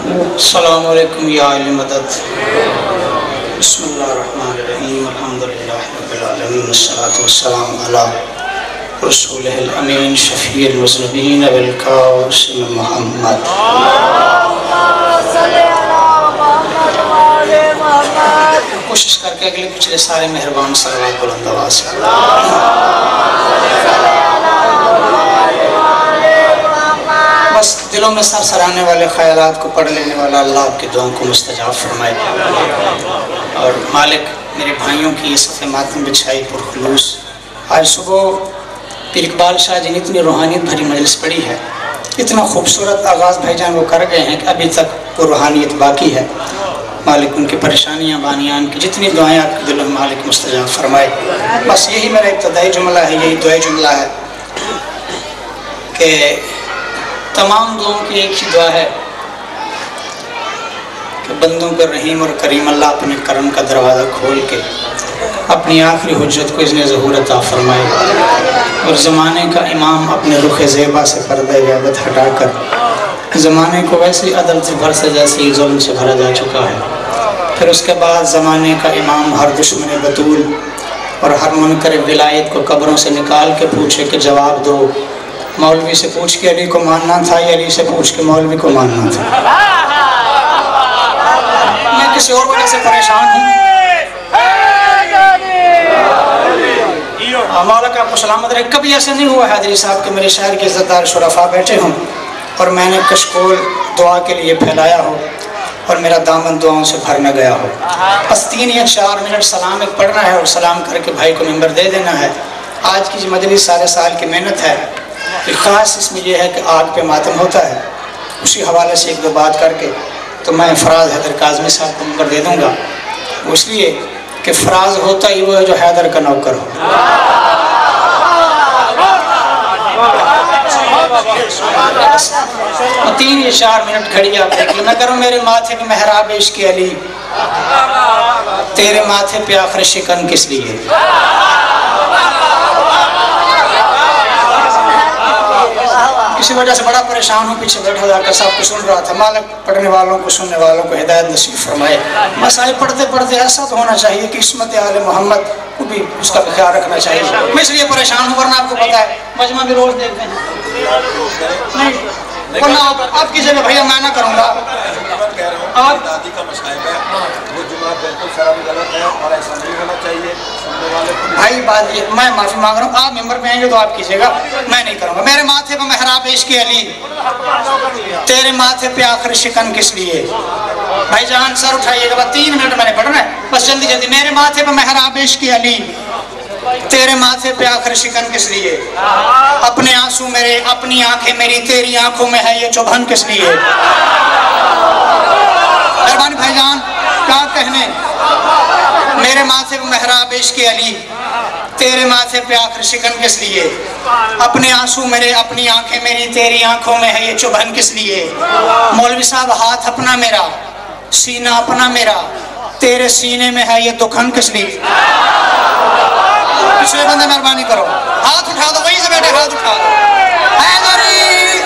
السلام علیکم یا علی مدد. بسم اللہ الرحمن الرحیم. الحمدللہ رب العالمین والصلاة والسلام علی رسولہ الامین شفیع المذنبین والقاسم محمد. کوشش کر کے اگلے پچھلے سارے مہربان صلوات بلند آواز سے. بس دلوں میں سر سرانے والے خیالات کو پڑھ لینے والا اللہ آپ کی دعاؤں کو مستجاب فرمائے. اور مالک میرے بھائیوں کی یہ صفحہ ماتم بچھائی پرخلوص. آج صبح پیر اقبال شاہ جی نے اتنی روحانیت بھری مجلس پڑھی ہے، اتنا خوبصورت آغاز بھائی جان وہ کر گئے ہیں کہ ابھی تک وہ روحانیت باقی ہے. مالک ان کی پریشانیاں بانیان کی جتنی دعائیں آپ کے دلوں میں مالک مستجاب فرمائے. بس یہی میرا ابتدائی جملہ ہے، یہی دعائی جملہ ہے کہ تمام دعاؤں کی ایک ہی دعا ہے کہ بندوں پر رحیم اور کریم اللہ اپنے کرم کا دروازہ کھول کے اپنی آخری حجت کو اذن ظہور عطا فرمائے، اور زمانے کا امام اپنے رخ زیبا سے پردہ غیبت ہٹا کر زمانے کو ویسے عدل سے بھر سے جیسے ظلم سے بھرا جا چکا ہے. پھر اس کے بعد زمانے کا امام ہر دشمن بطول اور ہر منکر ولایت کو قبروں سے نکال کے پوچھے کہ جواب دو، مولوی سے پوچھ کے علی کو ماننا تھا یا علی سے پوچھ کے مولوی کو ماننا تھا؟ میں کسی اور وجہ سے پریشان ہوں. مولا کا آپ کو سلامت رہے. کبھی ایسے نہیں ہوا حیدری صاحب کہ میرے شہر کے عزت دار شرفاء بیٹھے ہوں اور میں نے کشکول دعا کے لیے پھیلایا ہو اور میرا دامن دعاؤں سے بھر نہ گیا ہو. بس 3 یا 4 منٹ سلام ایک پڑھنا ہے اور سلام کر کے بھائی کو ممبر دے دینا ہے. آج کی جو مجلس سارے سال کی محنت ہے، خاص اس میں یہ ہے کہ آگ پہ ماتم ہوتا ہے. اسی حوالے سے 1-2 بات کر کے تو میں فراز حیدر کاظمی صاحب کو نمبر دے دوں گا. وہ اس لیے کہ فراز ہوتا ہی وہ ہے جو حیدر کا نوکر ہو. 3 یا 4 منٹ کھڑی آپ دیکھ لیں. میں کروں میرے ماتھے پہ محراب عشق علی، تیرے ماتھے پہ آخر شکن کس لیے. کسی وجہ سے بڑا پریشان ہوں، پیچھے بیٹھا جا کر سب کو سن رہا تھا. مالک پڑھنے والوں کو سننے والوں کو ہدایت نصیب فرمائے. مسائل پڑھتے پڑھتے ایسا تو ہونا چاہیے کہ عصمت آل محمد کو بھی اس کا خیال رکھنا چاہیے. میں اس لیے پریشان ہوں، ورنہ آپ کو پتا ہے مجمع بھی روز دیکھتے ہیں. نہیں ورنہ آپ کی جگہ بھیا میں نہ کروں گا. آپ دادی کا مصائب ہے، وہ جملہ بالکل شرم غلط ہے اور ایسا نہیں ہونا چاہیے. بھائی بات یہ، میں معافی مانگ رہا ہوں. آپ ممبر پہ آئیں گے تو آپ کیجیے گا، میں نہیں کروں گا. میرے ماتھے پہ محراب عشق علی، تیرے ماتھے پہ آخر شکن کس لیے. بھائی جان سر اٹھائیے گا. 3 منٹ میں نے پڑھنا ہے، بس جلدی جلدی. میرے ماتھے پہ محراب عشق علی، تیرے ماتھے پہ آخر شکن کس لیے. اپنے آنسو میرے، اپنی آنکھیں میری، تیری آنکھوں میں ہے یہ چبھن کس لیے. مہربانی بھائی جان کیا کہنے. میرے ماتھے پہ محراب عشق علی، تیرے ماتھے پہ آخر شکن کس لیے. اپنے آنسو میرے، اپنی آنکھیں میری، تیری آنکھوں میں ہے یہ چبھن کس لیے. مولوی صاحب ہاتھ اپنا میرا، سینہ اپنا میرا، تیرے سینے میں ہے یہ دکھن کس لیے. پچھلے بندے مہربانی کرو، ہاتھ اٹھا دو، وہیں سے بیٹھے ہاتھ اٹھا دو. حیدری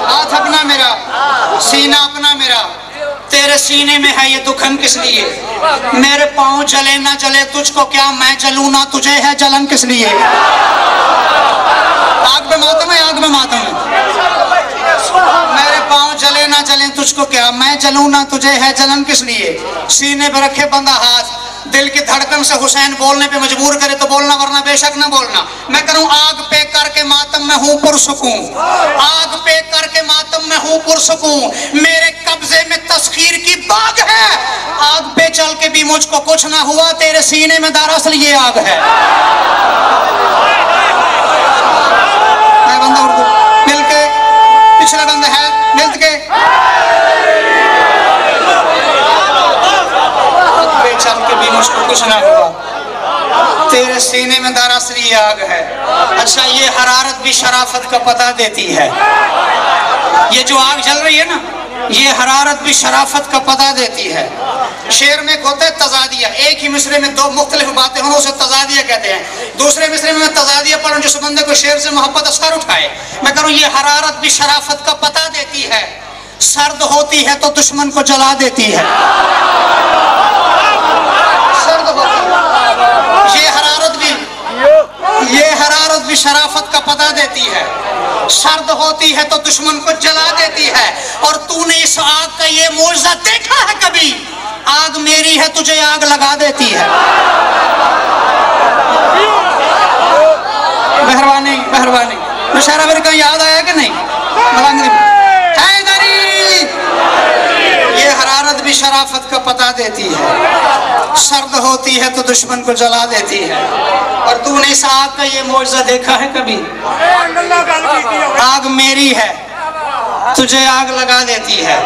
ہاتھ اپنا میرا، سینہ اپنا میرا، تیرے سینے میں ہے یہ دکھن کس لیے. میرے پاؤں جلے نہ جلے تجھ کو کیا، میں جلوں نہ تجھے ہے جلن کس لیے. آگ پہ ماتم ہے، آگ پہ ماتم ہے. میرے پاؤں جلے نہ جلے تجھ کو کیا، میں جلوں نہ تجھے ہے جلن کس لیے. سینے پہ رکھے بندہ ہاتھ، دل کی دھڑکن سے حسین بولنے پہ مجبور کرے تو بولنا، ورنہ بے شک نہ بولنا. میں کروں آگ پہ کر کے ماتم میں ہوں پرسکون، آگ پہ کر کے ماتم میں ہوں پرسکون. میرے قبضے میں تسخیر کی باغ ہے، آگ پہ چل کے بھی مجھ کو کچھ نہ ہوا، تیرے سینے میں دراصل یہ آگ ہے. بندہ اردو مل کے، پچھلے بندے ہیں مل کے. چل کے بھی مجھ کو کچھ نہ ہوا، تیرے سینے میں دراصل یہ آگ ہے. اچھا یہ حرارت بھی شرافت کا پتہ دیتی ہے. یہ جو آگ جل رہی ہے نا، یہ حرارت بھی شرافت کا پتہ دیتی ہے. شعر میں ایک ہوتا ہے تضادیہ، ایک ہی مصرے میں 2 مختلف باتیں ہوں اسے تضادیہ کہتے ہیں. دوسرے مصرے میں تضادیہ پڑھوں جس بندے کو شعر سے محبت اثر اٹھائے. میں کروں یہ حرارت بھی شرافت کا پتہ دیتی ہے، सर्द होती है तो दुश्मन को जला देती है। सर्द होती है, ये हरारत भी शराफत का पता देती है। सर्द होती है तो दुश्मन को जला देती है। और तूने इस आग का ये मौजज़ा देखा है कभी? आग मेरी है, तुझे आग लगा देती है। मेहरबानी मेहरबानी, मुशारा मेरे को याद आया कि नहीं? ये हरारत भी शराफत का पता देती है। सर्द होती है तो दुश्मन को जला देती है। और तूने इस आग का ये मौजज़ा देखा है कभी? आग मेरी है, तुझे आग लगा देती है।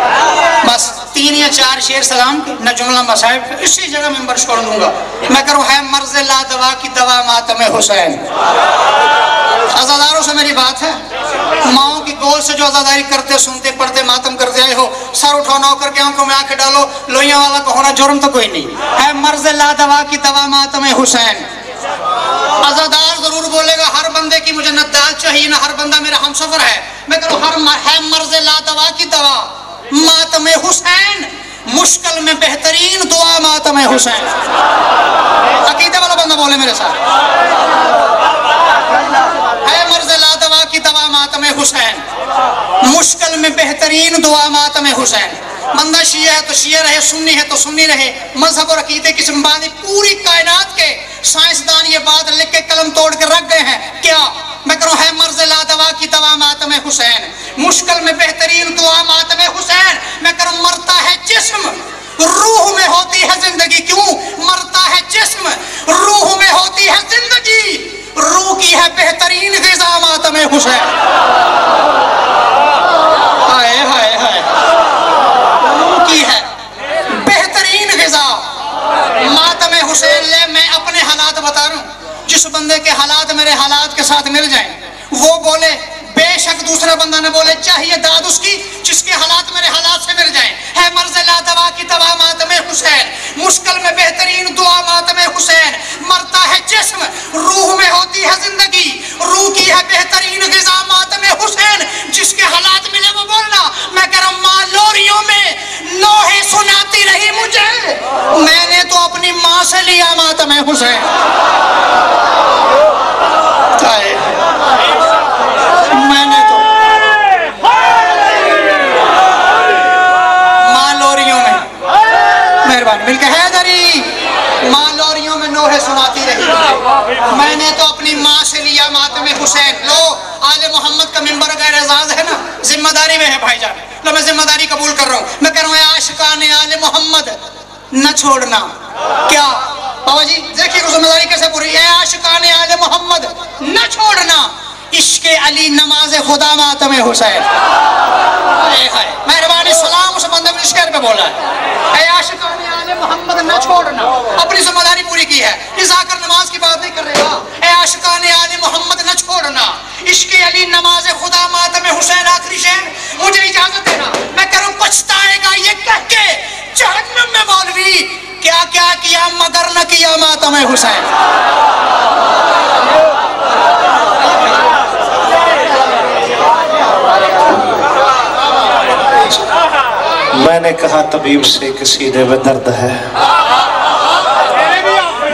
बस 3 या 4 शेर सलाम के न जुमला मसाइब, इसी जगह मिंबर छोड़ दूंगा। मैं करूँ है मर्ज़ ला दवा की दवा मातम हुसैन। अज़ादारों से मेरी बात है, माओं की गोल से जो अज़ादारी करते सुनते पढ़ते मातम करते आए हो, सर उठाओ नौकर के आंखों में आंखें डालो, लोहिया वाला को होना जुर्म तो कोई नहीं है। मर्ज़ ला दवा की दवा मातम हुसैन। अज़ादार जरूर बोलेगा हर बंदे की मुझे न दाल चाहिए, न हर बंदा मेरा हमसफर है। मैं करूँ है मर्ज़ ला दवा की दवा मातम हुसैन, मुश्किल में बेहतरीन दुआ मातम हुसैन। अकीदे वाला बंदा बोले मेरे साथ, है मर्ज़ ला दवा की दवा मातम हुसैन, मुश्किल में बेहतरीन दुआ मातम हुसैन। बंदा शिया है तो शिया रहे, सुन्नी है तो सुन्नी रहे, मजहब और अकीदे की संबादी पूरी कायनात के साइंसदान ये बात लिख के कलम तोड़ के रख गए हैं। क्या? मैं करूँ है मर्ज़ ला दवा की दवा मातम हुसैन, मुश्किल में बेहतरीन दुआ मातम हुसैन। मैं करूँ मरता है जिस्म, रूह में होती है जिंदगी। क्यों मरता है जिस्म, रूह में होती है जिंदगी। रूह की है बेहतरीन ग़िज़ा मातम हुसैन। हाय हाय हाय, रूह की है बेहतरीन ग़िज़ा मातम हुसैन। ले मैं अपने हालात बता रहा हूँ, जिस बंदे के हालात मेरे हालात के साथ मिल जाएं वो बोले, बेशक दूसरा बंदा न बोले, चाहिए दाद उसकी जिसके हालात मेरे हालात से मिल जाएं। है मर्ज़ ला दवा की दवा मातम हुसैन, मुश्किल में बेहतरीन दुआ मातम हुसैन। मरता है जिस्म, रूह में होती है जिंदगी। रूह की है बेहतरीन ग़िज़ा मातम हुसैन। जिसके हालात मिले वो बोलना। मैं कह रहा हूँ माँ लोरियों में नोहे सुनाती रही मुझे, मैंने तो अपनी माँ से लिया मातम हुसैन। मैंने तो माँ लोरियों में, मेहरबानी मिलकर हैदरी, माँ लोरियों में नोहे सुनाती रही, मैंने तो अपनी माँ से लिया मातम हुसैन। लो आले मोहम्मद का मिंबर गैर एजाज है ना, जिम्मेदारी में है भाईजान। लो मैं जिम्मेदारी कबूल कर रहा हूँ। मैं कह रहा हूँ आशिकाने आले मोहम्मद न छोड़ना। क्या बाबा जी देखिए जिम्मेदारी कैसे पूरी है। आशिकाने आले मोहम्मद न छोड़ना, इश्क़े अली नमाज खुदा मातम हुसैन। मेहरबानी सलाम उस बंदे ने शेर पे बोला है, आशिकाने आले मोहम्मद न छोड़ना, अपनी जिम्मेदारी पूरी की है। इस आकर नमाज की बात नहीं कर रहे। आशिकाने आले मोहम्मद न छोड़ना, इश्क़े अली नमाज खुदा मातम हुसैन। आखिरी शेर मुझे इजाजत देना, मैं करूँ पछताएगा ये कह के जहन्नम में मौलवी, क्या क्या किया मगर न किया मातम हुसैन। मैंने कहा तबीब से कि सीने में दर्द है,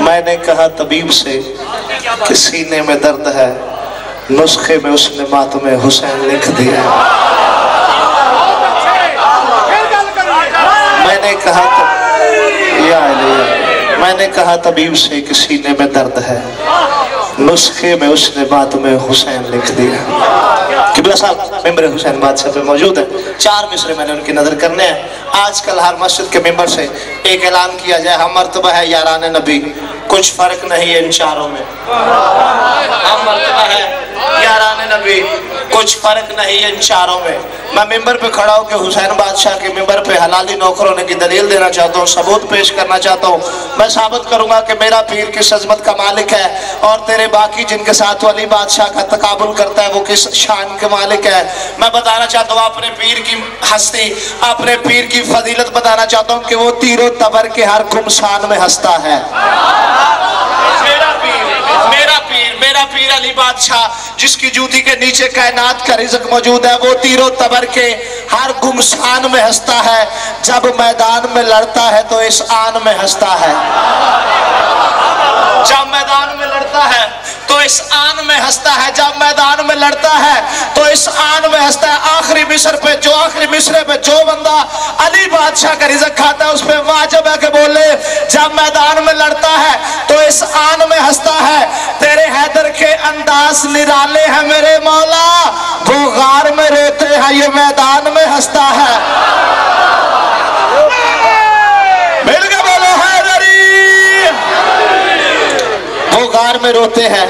मैंने कहा तबीब से कि सीने में दर्द है, नुस्खे में उसने मातम हुसैन लिख दिया। मैंने कहा तबीब से कि सीने में दर्द है, नुस्खे में उसने मातम हुसैन लिख दिया। किबला साहब मेंबर हुसैन बादशाह पे मौजूद है, 4 मिसरे मैंने उनकी नजर करने हैं। आजकल हर मस्जिद के मेंबर से एक ऐलान किया जाए, हम मर्तबा है यारान नबी, कुछ फर्क नहीं है इन चारों में। हम मर्तबा है यारान नबी, कुछ फर्क नहीं है इन चारों में। मैं मेंबर पे खड़ा होकर हुसैन बादशाह के मेंबर पे हलाली नौकर होने की दलील देना चाहता हूँ, सबूत पेश करना चाहता हूँ। मैं साबित करूंगा कि मेरा पीर किस अजमत का मालिक है और तेरे बाकी जिनके साथ वाली बादशाह का तकाबुल करता है वो किस शान के मालिक है। मैं बताना चाहता हूँ अपने पीर की हस्ती, अपने पीर की फजीलत बताना चाहता हूँ कि वो तीरों तबर के हर खुमसान में हंसता है। मेरा पीर میرا پیر علی بادشاہ جس کی جوتی کے نیچے کائنات کا رزق موجود ہے، وہ تیر و تبر کے ہر گمشان میں ہنستا ہے، جب میدان میں لڑتا ہے تو اس آن میں ہنستا ہے، جب میدان میں لڑتا ہے تو اس آن میں ہنستا ہے، جب میدان میں لڑتا ہے تو اس آن میں ہنستا ہے۔ آخری مصرے پہ جو بندہ علی بادشاہ کا رزق کھاتا ہے اس پہ واجب ہے کہ بولے جب میدان میں لڑتا ہے تو اس آن میں ہنستا ہے۔ تیرے حیدر کے انداز نرالے ہیں میرے مولا، وہ غار میں روتے ہیں یہ میدان میں ہنستا ہے۔ مل کے بولو حیدری، وہ غار میں روتے ہیں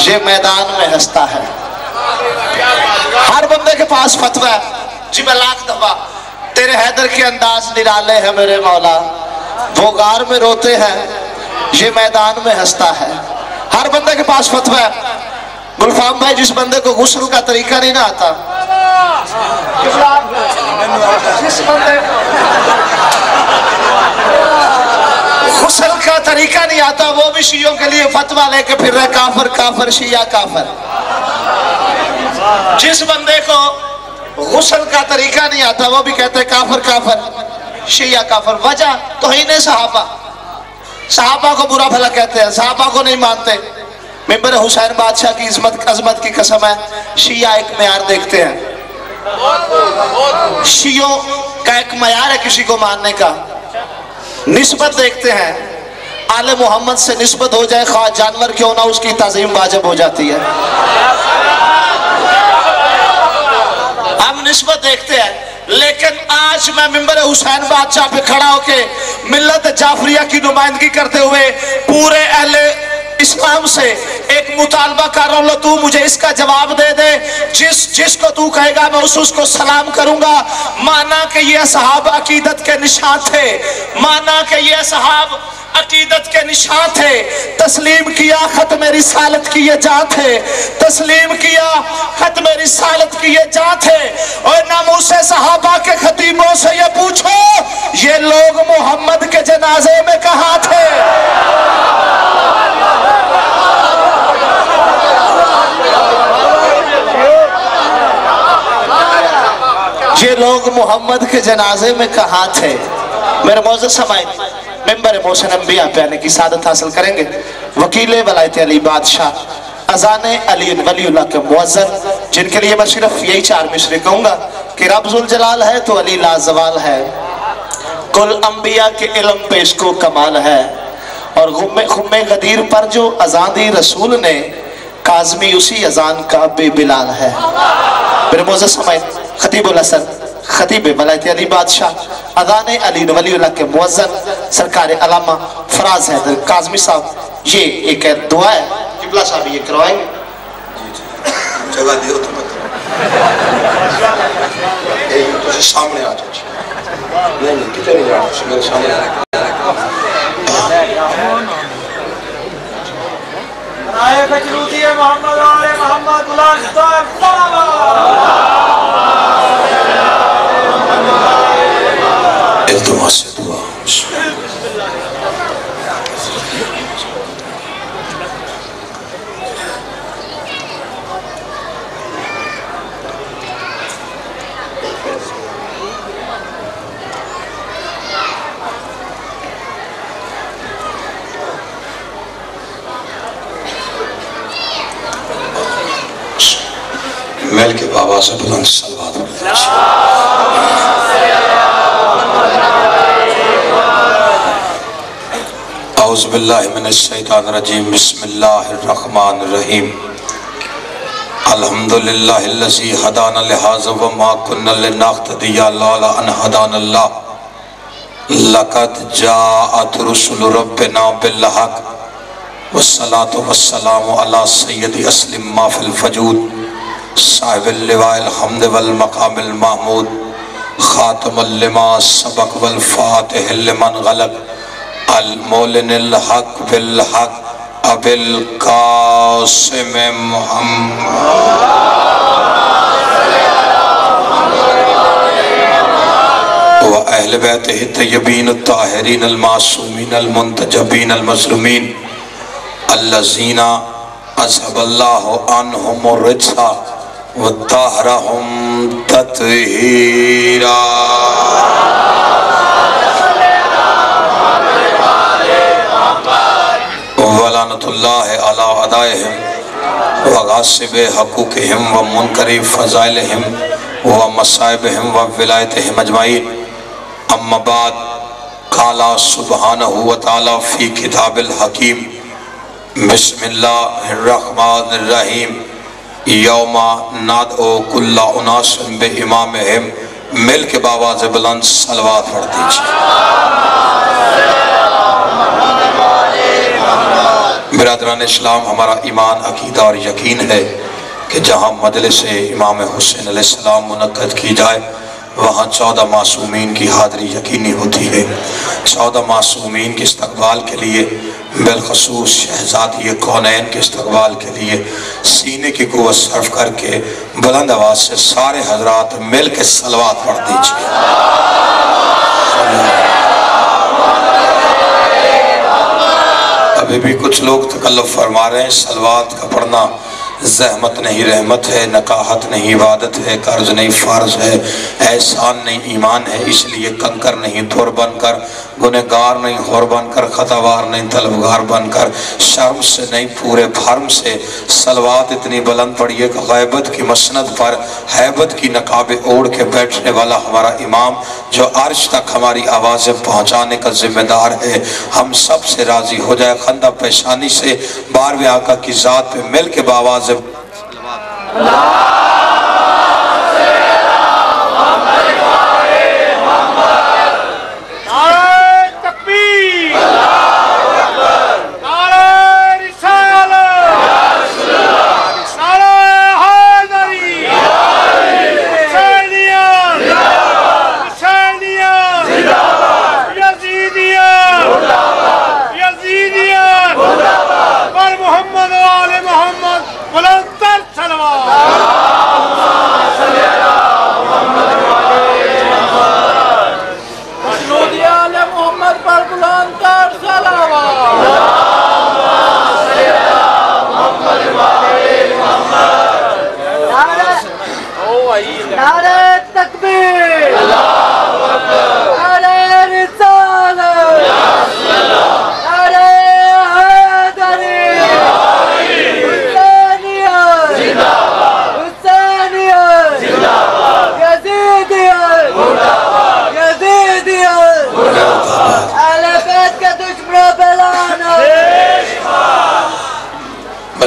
یہ میدان میں ہنستا ہے۔ ہر بندے کے پاس فتویٰ ہے جی میں لاکھ دفعہ تیرے حیدر کے انداز نرالے ہیں میرے مولا، وہ غار میں روتے ہیں یہ میدان میں ہنستا ہے۔ ہر بندے کے پاس فتویٰ ہے۔ گلفام بھائی جس بندے کو غسل کا طریقہ نہیں نہ آتا، جس بندے غسل کا طریقہ نہیں آتا وہ بھی شیعوں کے لیے فتویٰ لے کے پھر رہے کافر کافر شیعہ کافر۔ جس بندے کو غسل کا طریقہ نہیں آتا وہ بھی کہتے ہیں کافر کافر شیعہ کافر۔ وجہ توہین صحابہ کو برا بھلا کہتے ہیں، صحابہ کو نہیں مانتے۔ ممبر حسین بادشاہ کی عظمت کی قسم ہے، شیعہ ایک معیار دیکھتے ہیں، شیعوں کا ایک معیار ہے کسی کو ماننے کا، نسبت دیکھتے ہیں۔ آل محمد سے نسبت ہو جائے خواہ جانور کیوں نہ، اس کی تعظیم واجب ہو جاتی ہے۔ ہم نسبت دیکھتے ہیں، لیکن آج میں ممبر حسین بادشاہ پہ کھڑا ہو کے ملت جعفریہ کی نمائندگی کرتے ہوئے پورے اہل اسلام سے ایک مطالبہ کر رہا ہوں، تو مجھے اس کا جواب دے دے، جس کو تو کہے گا میں اس کو سلام کروں گا۔ مانا کہ یہ اصحاب عقیدت کے نشان تھے، مانا کہ یہ اصحاب عقیدت کے نشان تھے، تسلیم کیا ختم رسالت کی یہ جان تھے، تسلیم کیا ختم رسالت کی یہ جان تھے۔ اور ناموس صحابہ کے خطیبوں سے یہ پوچھو یہ لوگ محمد کے جنازے میں کہاں تھے؟ یہ لوگ محمد کے جنازے میں کہاں تھے؟ میرے معزز سامعین، ممبر محسن انبیاء پہ آنے کی سعادت حاصل کریں گے وکیل ولایت علی بادشاہ اذان علی ولی اللہ کے مؤذن، جن کے لیے میں صرف یہی 4 مصرے کہوں گا کہ رب ذوالجلال ہے تو علی لازوال ہے، کل انبیاء کے علم پہ اس کو کمال ہے، اور خم غدیر پر جو اذان دی رسول نے کاظمی اسی اذان کا بے بلال ہے۔ میرے معزز سامعین، خطیب الاسر خطیب ولایت علی بادشاہ اذان علی ولی اللہ کے مؤذن سرکار علامہ فراز حیدر کاظمی صاحب، یہ ایک دعا ہے، قبلہ صاحب یہ کروائیں گے۔ جگہ دیو تو مت تو سامنے آ جاؤ، نہیں کتے نہیں جانا، میرے سامنے آئے بچلوتی ہے محمد آلے محمد اللہ صاحب التماس سے دعا۔ میل کے بابا سے بلند صلوات اعوذ باللہ من الشیطان الرجیم، بسم اللہ الرحمن الرحیم، الحمدللہ الذی ہدانا لہذا وما کنا لنہتدی لولا ان ہدانا اللہ، لقد جاءت رسل ربنا بالحق والصلاة والسلام علی سید اسلم ما فی الفجود صاحب اللواء الحمد والمقام المحمود خاتم لما سبق والفاتح لمن غلق المولن الحق بالحق ابو القاسم محمد و اہل بیتہ الطیبین الطاہرین المعصومین المنتجبین المظلومین الذین अज़हब अल्लाहु अन्हुम रिज्सा वत्तहरहुम तत्हीरा। वलानतुल्लाहि अला अदाइहिम व गासिबि हक़ूक़िहिम व मुनकरि फ़ज़ाइलिहिम व मसाइबिहिम व विलायतिहिम अजमाइन। अम्मा बाद क़ाला सुब्हानहु व तआला फ़ी किताबिल हकीम बिस्मिल्लाहिर्रहमानिर्रहीम यौमा नादउ कुल्ला उनासिम बिइमामिहिम। मिल के बावाज़ बुलंद सलवात पढ़ दीजिए। बिरादरान इस्लाम, हमारा ईमान, अकीदा और यकीन है कि जहाँ मजलिस इमाम हुसैन अलैहिस्सलाम मुनक्कद की जाए वहाँ 14 मासूमीन की हाज़िरी यकीनी होती है। 14 मासूमीन के इस्तक़बाल के लिए, बिलख़ुसूस शहज़ादी कौनैन के इस्तक़बाल के लिए सीने की क़ुव्वत सर्फ करके बुलंद आवाज़ से सारे हज़रात मिल के सलवात पढ़ दीजिए। अभी भी कुछ लोग तकल्लुफ़ फरमा रहे हैं, सलवात का पढ़ना ज़हमत नहीं रहमत है, नकाहत नहीं इबादत है, कर्ज नहीं फ़र्ज है, एहसान नहीं ईमान है। इसलिए कंकर नहीं थोर बनकर, गुनहगार नहीं होर बनकर, खतावार नहीं तलबगार बनकर, शर्म से नहीं पूरे भर्म से सलवात इतनी बुलंद पढ़िए कि गैबत की मसनद पर हैबत की नकाबे ओढ़ के बैठने वाला हमारा इमाम जो अर्श तक हमारी आवाज़ें पहुँचाने का जिम्मेदार है, हम सब से राज़ी हो जाए। खंदा पेशानी से 12वें आका की ज़ात पे मिल के बावाज़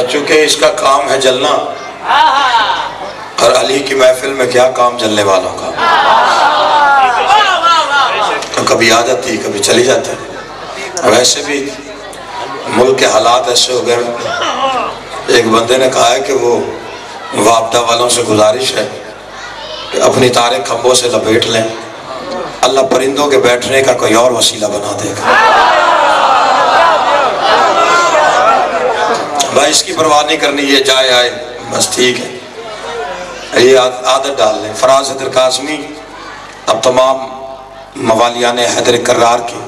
चूँकि इसका काम है जलना और अली की महफिल में क्या काम जलने वालों का, तो कभी आ जाती है कभी चली जाती है। वैसे भी मुल्क के हालात ऐसे हो गए। एक बंदे ने कहा है कि वो वापदा वालों से गुजारिश है कि अपनी तारे खंभों से लपेट लें, अल्लाह परिंदों के बैठने का कोई और वसीला बना देगा। भाई इसकी परवाह नहीं करनी, ये जाए आए बस ठीक है, ये आदत डाल लें। फराज हैदर काज़मी अब तमाम मवालियान हैदर करार की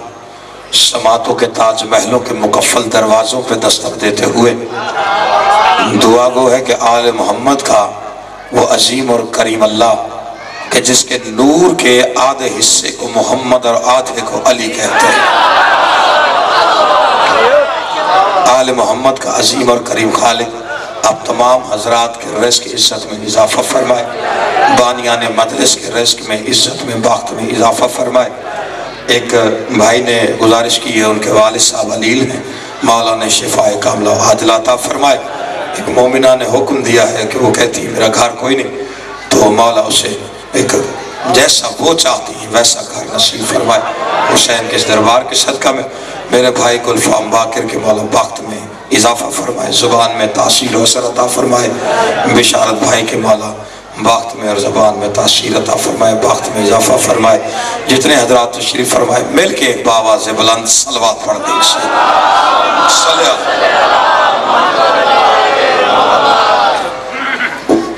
समातों के ताज महलों के मुकफ़ल दरवाज़ों पे दस्तक देते हुए दुआ गो है कि आले मोहम्मद का वो अजीम और करीम अल्लाह कि जिसके नूर के आधे हिस्से को मोहम्मद और आधे को अली कहते हैं, आले मोहम्मद का अजीम और करीम खालिक अब तमाम हजरात के रिज़्क़ की इज़्ज़त में इजाफ़ा फरमाए, बानियान मजलिस के रिज़्क़ में इज़्ज़त में बख्त में इजाफ़ा फरमाए। एक भाई ने गुजारिश की है, उनके वालिद साहब अलील हैं, मौला ने शिफाए कामला आजिला अता फरमाए। एक मोमिना ने हुक्म दिया है कि वो कहती है मेरा घर कोई नहीं, तो मौला उसे एक जैसा वो चाहती है वैसा घर नसीब फरमाए। हुसैन के इस दरबार के सदका में मेरे भाई गुलफाम बाकिर के मौला वक्त में इजाफा फरमाए, ज़ुबान में तासीर व असर अता फरमाए। बिशारत भाई के मौला वक्त में और ज़बान में तासीर अता फरमाए, वक्त में इजाफा फरमाए। जितने हजरात तशरीफ़ फरमाए मिल के एक बावाज़ बुलंद सलवात पढ़ दीजिए।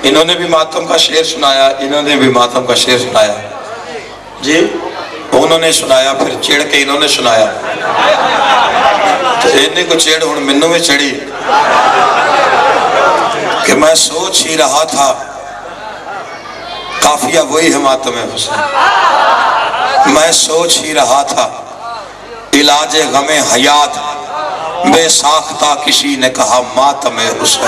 इन्होंने भी मातम का शेर सुनाया, इन्होंने भी मातम का शेर सुनाया जी। انہوں نے سنایا، پھر چڑھ کے انہوں نے سنایا، تو انہیں کو چڑھ ہوں منوں میں چڑھی کہ میں سوچ ہی رہا تھا قافیہ وہی ہے ماتم حسین، میں سوچ ہی رہا تھا علاج غم حیات بے ساختہ کسی نے کہا ماتم حسین۔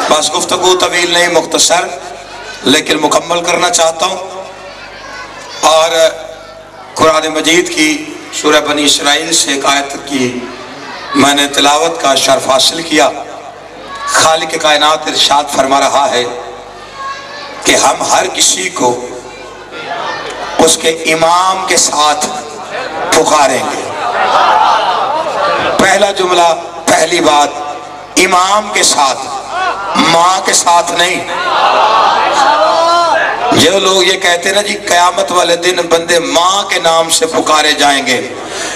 بس گفتگو طویل نہیں، مختصر لیکن مکمل کرنا چاہتا ہوں، اور قرآن مجید کی سورہ بنی اسرائیل سے ایک آیت کی میں نے تلاوت کا شرف حاصل کیا۔ خالق کائنات ارشاد فرما رہا ہے کہ ہم ہر کسی کو اس کے امام کے ساتھ پکاریں گے۔ پہلا جملہ، پہلی بات، امام کے ساتھ، ماں کے ساتھ نہیں۔ جو لوگ یہ کہتے ہیں نا جی قیامت والے دن بندے ماں کے نام سے پکارے جائیں گے،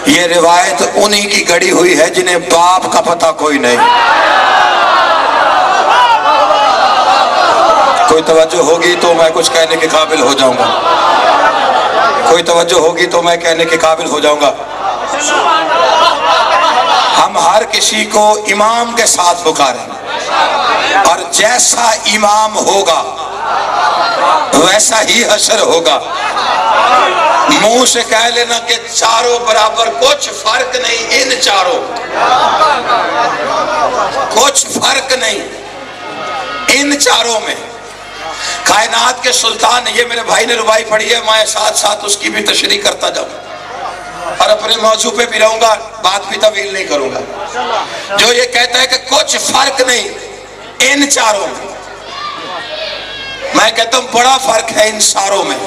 یہ روایت انہی کی گڑی ہوئی ہے جنہیں باپ کا پتہ کوئی نہیں۔ کوئی توجہ ہوگی تو میں کچھ کہنے کے قابل ہو جاؤں گا، کوئی توجہ ہوگی تو میں کہنے کے قابل ہو جاؤں گا۔ ہم ہر کسی کو امام کے ساتھ پکاریں، اور جیسا امام ہوگا ویسا ہی حشر ہوگا۔ منہ سے کہہ لینا کہ چاروں برابر، کچھ فرق نہیں، ان چاروں کچھ فرق نہیں، ان چاروں میں۔ کائنات کے سلطان، یہ میرے بھائی نے ربائی پڑھی ہے، میں ساتھ ساتھ اس کی بھی تشریح کرتا جاؤں اور اپنے موضوع پہ بھی رہوں گا، بات بھی طویل نہیں کروں گا۔ جو یہ کہتا ہے کہ کچھ فرق نہیں ان چاروں میں، میں کہتا ہوں بڑا فرق ہے ان ساروں میں۔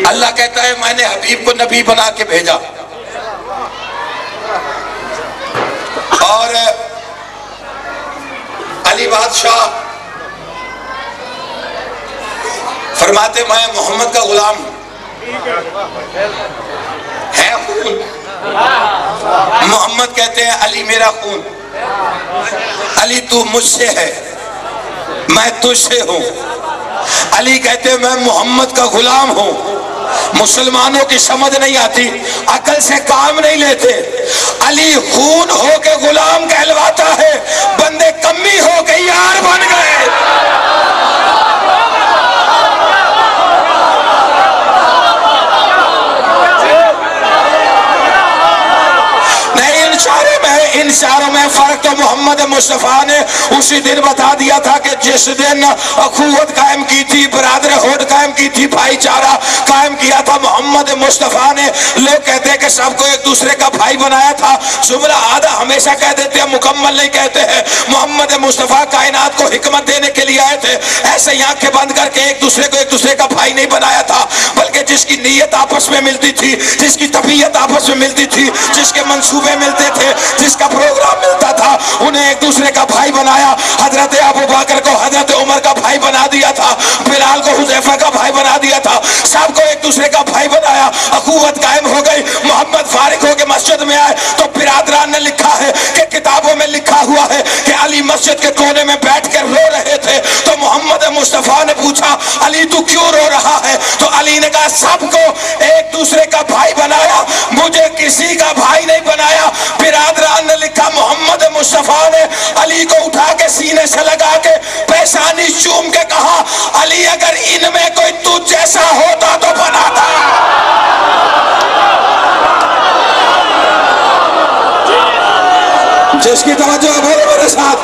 اللہ کہتا ہے میں نے حبیب کو نبی بنا کے بھیجا، اور علی بادشاہ فرماتے میں محمد کا غلام ہوں، ہے خون۔ محمد کہتے ہیں علی میرا خون، علی تو مجھ سے ہے، میں تجھ سے ہوں۔ علی کہتے ہیں میں محمد کا غلام ہوں۔ مسلمانوں کی سمجھ نہیں آتی، عقل سے کام نہیں لیتے۔ علی خون ہو کے غلام کہلواتا ہے، بندے کمی ہو کے یار بن گئے۔ ان چاروں میں فرق تو محمد مصطفیٰ نے اسی دن بتا دیا تھا کہ جس دن اخوت قائم کی تھی، برادرہوڈ قائم کی تھی، بھائی چارہ قائم کیا تھا محمد مصطفیٰ نے۔ لوگ کہتے ہیں کہ سب کو ایک دوسرے کا بھائی بنایا تھا، جملہ آدھا ہمیشہ کہہ دیتے ہیں، مکمل نہیں کہتے ہیں۔ محمد مصطفیٰ کائنات کو حکمت دینے کے لیے آئے تھے، ایسے ہی آنکھیں بند کر کے ایک دوسرے کو ایک دوسرے کا بھائی نہیں بنایا تھا، بلکہ جس کی نیت آپس میں ملتی تھی، جس کی طبیعت آپس میں ملتی تھی، جس کے منصوبے ملتے تھے، جس کا پروگرام ملتا تھا، انہیں ایک دوسرے کا بھائی بنایا۔ حضرت ابو بکر کو حضرت عمر کا بھائی بنا دیا تھا، بلال کو حذیفہ کا بھائی بنا دیا تھا، سب کو ایک دوسرے کا بھائی بنایا، اخوت قائم ہو گئی۔ محمد فارغ ہو کے مسجد میں آئے تو برادران نے لکھا ہے کہ کتابوں میں لکھا ہوا ہے کہ علی مسجد کے کونے میں بیٹھ کر رو رہے تھے، تو محمد مصطفیٰ نے پوچھا علی تو کیوں رو رہا ہے؟ تو علی نے کہا سب کو ایک دوسرے کا بھائی بنایا، مجھے کسی کا بھائی نہیں بنایا۔ برادران نے لکھا محمد مصطفیٰ نے علی کو اٹھا کے سینے سے لگا کے پیشانی چوم کے کہا علی اگر ان میں کوئی تجھ جیسا ہوتا تو بناتا۔ جس کی توجہ بولے میرے ساتھ،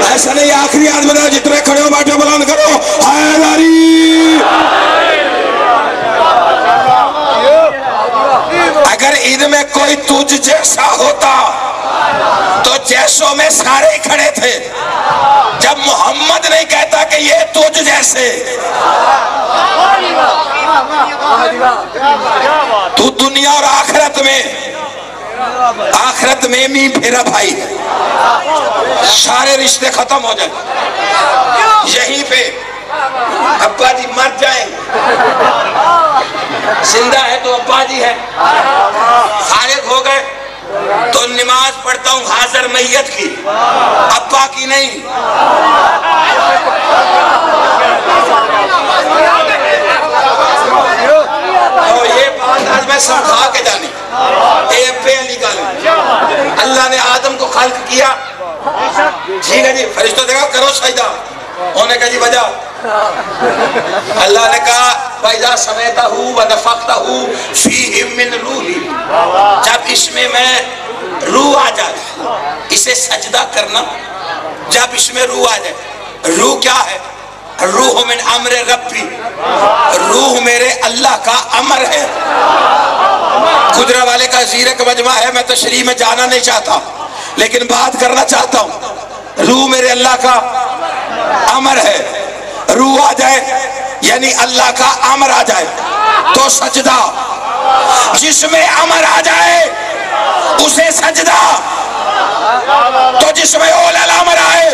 ایسا نہیں آخری آدمی بتا، جتنے کھڑے ہو بیٹھے بلند کرو حیدری۔ اگر ان میں کوئی تجھ جیسا ہوتا تو جیسوں میں سارے ہی کھڑے تھے، جب محمد نہیں کہتا کہ یہ تجھ جیسے، تو دنیا اور آخرت میں آخرت میں بھی میرا بھائی ہے، سارے رشتے ختم ہو جائیں یہیں پہ، ابا جی مر جائیں، زندہ ہے تو ابا جی ہے، فارغ ہو گئے تو نماز پڑھتا ہوں حاضر میت کی، ابا کی نہیں۔ اور یہ بات آج میں سمجھا کے جانی، اے ابے علی گل، اللہ نے آدم کو خلق کیا، ٹھیک ہے جی، فرشتوں نے کہا کرو سجدہ، انہوں نے کہا جی وجہ، اللہ نے کہا فَإِذَا سَمِعْتَهُ وَنَفَخْتَهُ فِيهِ مِنْ رُوحِي، جب اس میں روح آ جائے، اسے سجدہ کرنا، جب اس میں روح آ جائے، روح کیا ہے؟ روح من امر ربی، روح میرے اللہ کا امر ہے۔ خدرہ والے کا زیرک مجمع ہے، میں تشریح میں جانا نہیں چاہتا لیکن بات کرنا چاہتا ہوں، روح میرے اللہ کا امر ہے، روح آ جائے یعنی اللہ کا امر آ جائے تو سجدہ، جس میں امر آ جائے اسے سجدہ، تو جس میں اول الامر آئے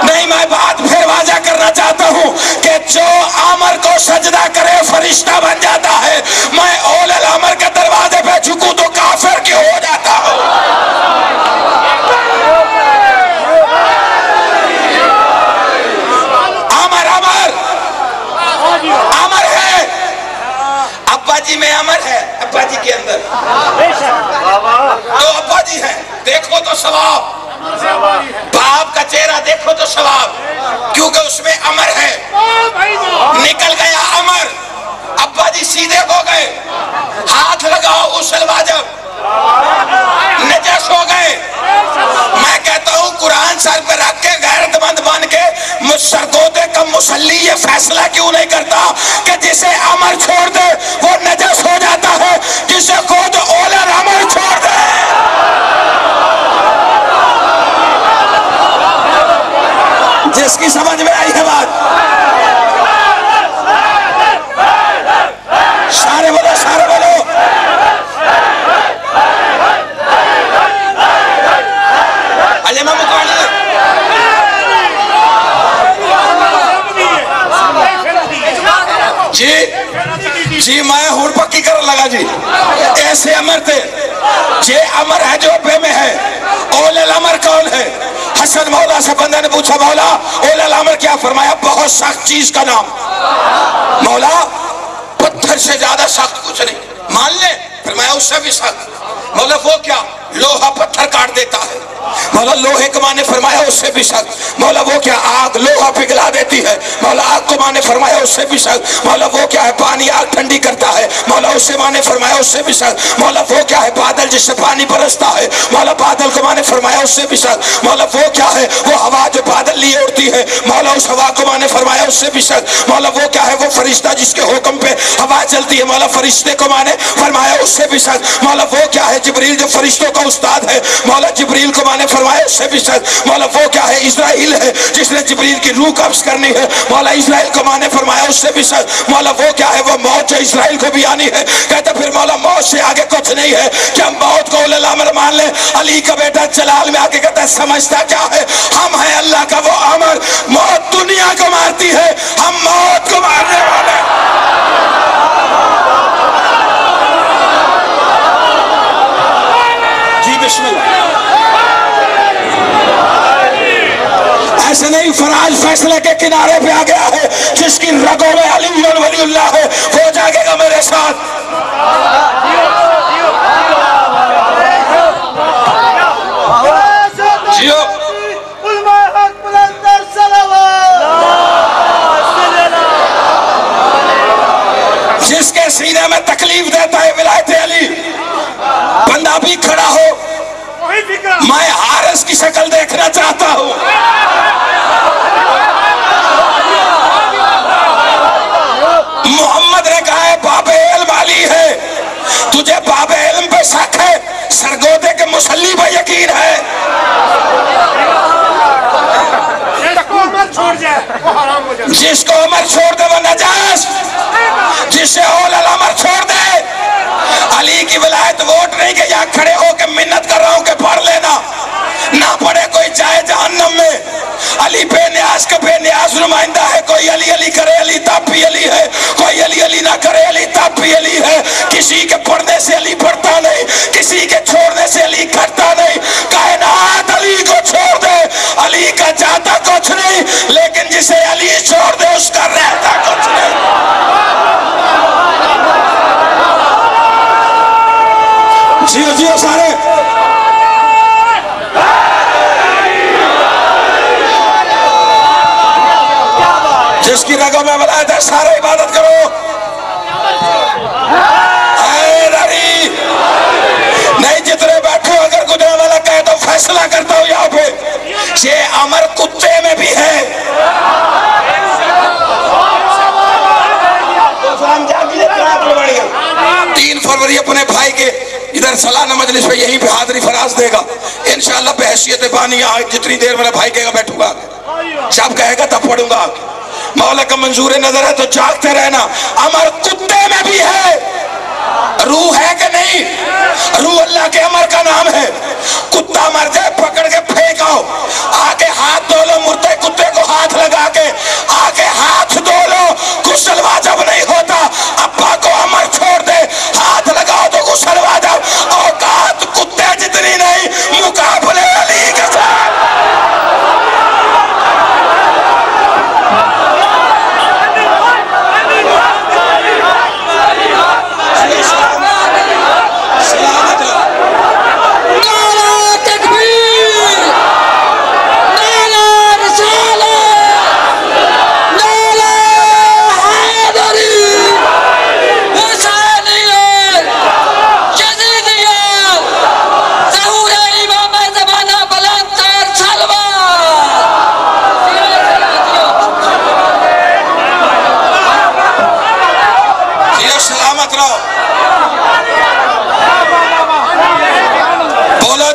نہیں، میں بات پھر واضح کرنا چاہتا ہوں کہ جو امر کو سجدہ کرے فرشتہ بن جاتا ہے، میں اول الامر کے دروازے پہ جھکوں تو کافر کیوں ہو جاتا ہوں؟ امر ہے، ابا جی میں امر ہے، ابا جی کے اندر تو ابا جی ہیں، دیکھو تو ثواب، باپ کا چہرہ دیکھو تو ثواب، کیونکہ اس میں امر ہے، نکل گیا امر، ابا جی سیدھے ہو گئے، ہاتھ لگاؤ غسل واجب، نجس ہو گئے، میں کہتا ہوں قرآن سر پہ رکھ کے غیرت مند بن کے سرگودے کا مسلی یہ فیصلہ کیوں نہیں کرتا کہ جسے امر چھوڑ دے وہ نجس ہو جاتا ہے، جسے خود اول الامر چھوڑ دے جس کی سمجھ میں آئی ہے بات، سارے بولو سارے بولو، علمہ مکانی جی میں ہون پکی کرن لگا جی، ایسے امر تھے، یہ امر ہے جو بے میں ہے، اول الامر کون ہے؟ حسن مولا سے بندہ نے پوچھا مولا اول الامر کیا؟ فرمایا بہت سخت چیز کا نام، مولا پتھر سے زیادہ سخت کچھ نہیں، مان لیں؟ فرمایا اس سے بھی سخت، مولا وہ کیا؟ لوہا پتھر کاٹ دیتا ہے، مولا لوہے کو مانے فرمایا اس سے بھی سخت، مولا وہ کیا؟ آگ لوہا پگھلا دیتی ہے، مولا آگ کو مانے فرمایا اس سے بھی سخت، مولا وہ کیا ہے؟ پانی آگ ٹھنڈی کرتا ہے، مولا اس سے مانے فرمایا اس سے بھی سخت، مولا وہ کیا ہے؟ بادل جس سے پانی برستا ہے، مولا بادل کو مانے فرمایا اس سے بھی سخت، مولا وہ کیا ہے؟ وہ ہوا جو بادل لیے اڑتی ہے، مولا اس ہوا کو مانے فرمایا اس سے بھی سخت، مولا وہ کیا ہے؟ وہ فرشتہ جس کے حکم پہ ہوا چلتی ہے، مولا فرشتے کو مانے فرمایا اس سے بھی سخت، مولا وہ کیا ہے؟ جبریل جو فرشتوں کا استاد ہے، مولا جبریل کو مانے فرمایا اس سے بھی سخت، مولا وہ کیا ہے؟ اسرائیل ہے جس نے جبریل کی روح قبض کرنی ہے، مولا اسرائیل کو مانے فرمایا اس سے بھی سخت، مولا وہ کیا ہے؟ وہ موت جو اسرائیل کو بھی آنی ہے، کہتا پھر مولا موت سے آگے کچھ نہیں ہے، کیا موت کو اول الامر مان لیں؟ علی کا بیٹا جلال میں آگے کہتا ہے سمجھتا کیا ہے؟ ہم ہیں اللہ کا وہ امر، موت دنیا کو مارتی ہے، ہم موت کو مارنے والے ہیں۔ جی بسم اللہ، ایسے نہیں، فراز فیصلے کے کنارے پہ آ گیا ہے، جس کی رگوں میں علی ولی اللہ ہے وہ جاگے گا میرے ساتھ۔ جیو جس کے سینے میں تکلیف دیتا ہے ولایت علی، بندہ بھی کھڑا ہو، میں حارث کی شکل دیکھنا چاہتا ہوں۔ محمد نے کہا ہے بابیل والی ہے، تجھے यहाँ खड़े होकर मिन्नत कर रहा हूं कि पढ़ लेना, ना पढ़े कोई जाए जहन्नम में। अली बेनियाज का बेनियाज नुमाइंदा है, कोई अली अली करे अली तब भी अली है, कोई अली अली ना करे अली तब भी अली है। किसी के पढ़ने से अली पढ़ता नहीं, किसी के छोड़ने से अली घटता नहीं। कायनात अली को छोड़ दे, अली का जाता कुछ नहीं, लेकिन जिसे अली छोड़ दे उसका रहता कुछ नहीं। जियो जियो सारे। जिसकी रगों में वलायत है सारे इबादत करो। नहीं जितने बैठे हो, अगर गुजरने वाला कहे तो फैसला करता हूं यहाँ पे, ये अमर कुत्ते में भी है। 3 फरवरी अपने भाई के इधर सलाना मजलिस पे यहीं पे हाजिरी फराज देगा इंशाअल्लाह। बहैसियत बानी जितनी देर मेरा भाई कहेगा बैठूंगा, जब कहेगा तब पढ़ूंगा। मौला का मंजूर नजर है तो जागते रहना। अमर कुत्ते में भी है, रूह है कि नहीं? रूह अल्लाह के अमर का नाम है। कुत्ता मर जाए पकड़ के फेंको, आके हाथ धो लो, मुर्दे कुत्ते को हाथ लगा के आके हाथ धो लो, गुस्ल वाजिब नहीं होता। अब्बा को अमर छोड़ दे, हाथ लगाओ तो गुस्ल वाजिब। औकात कुत्ते जितनी नहीं, मुकाबले अली के साथ।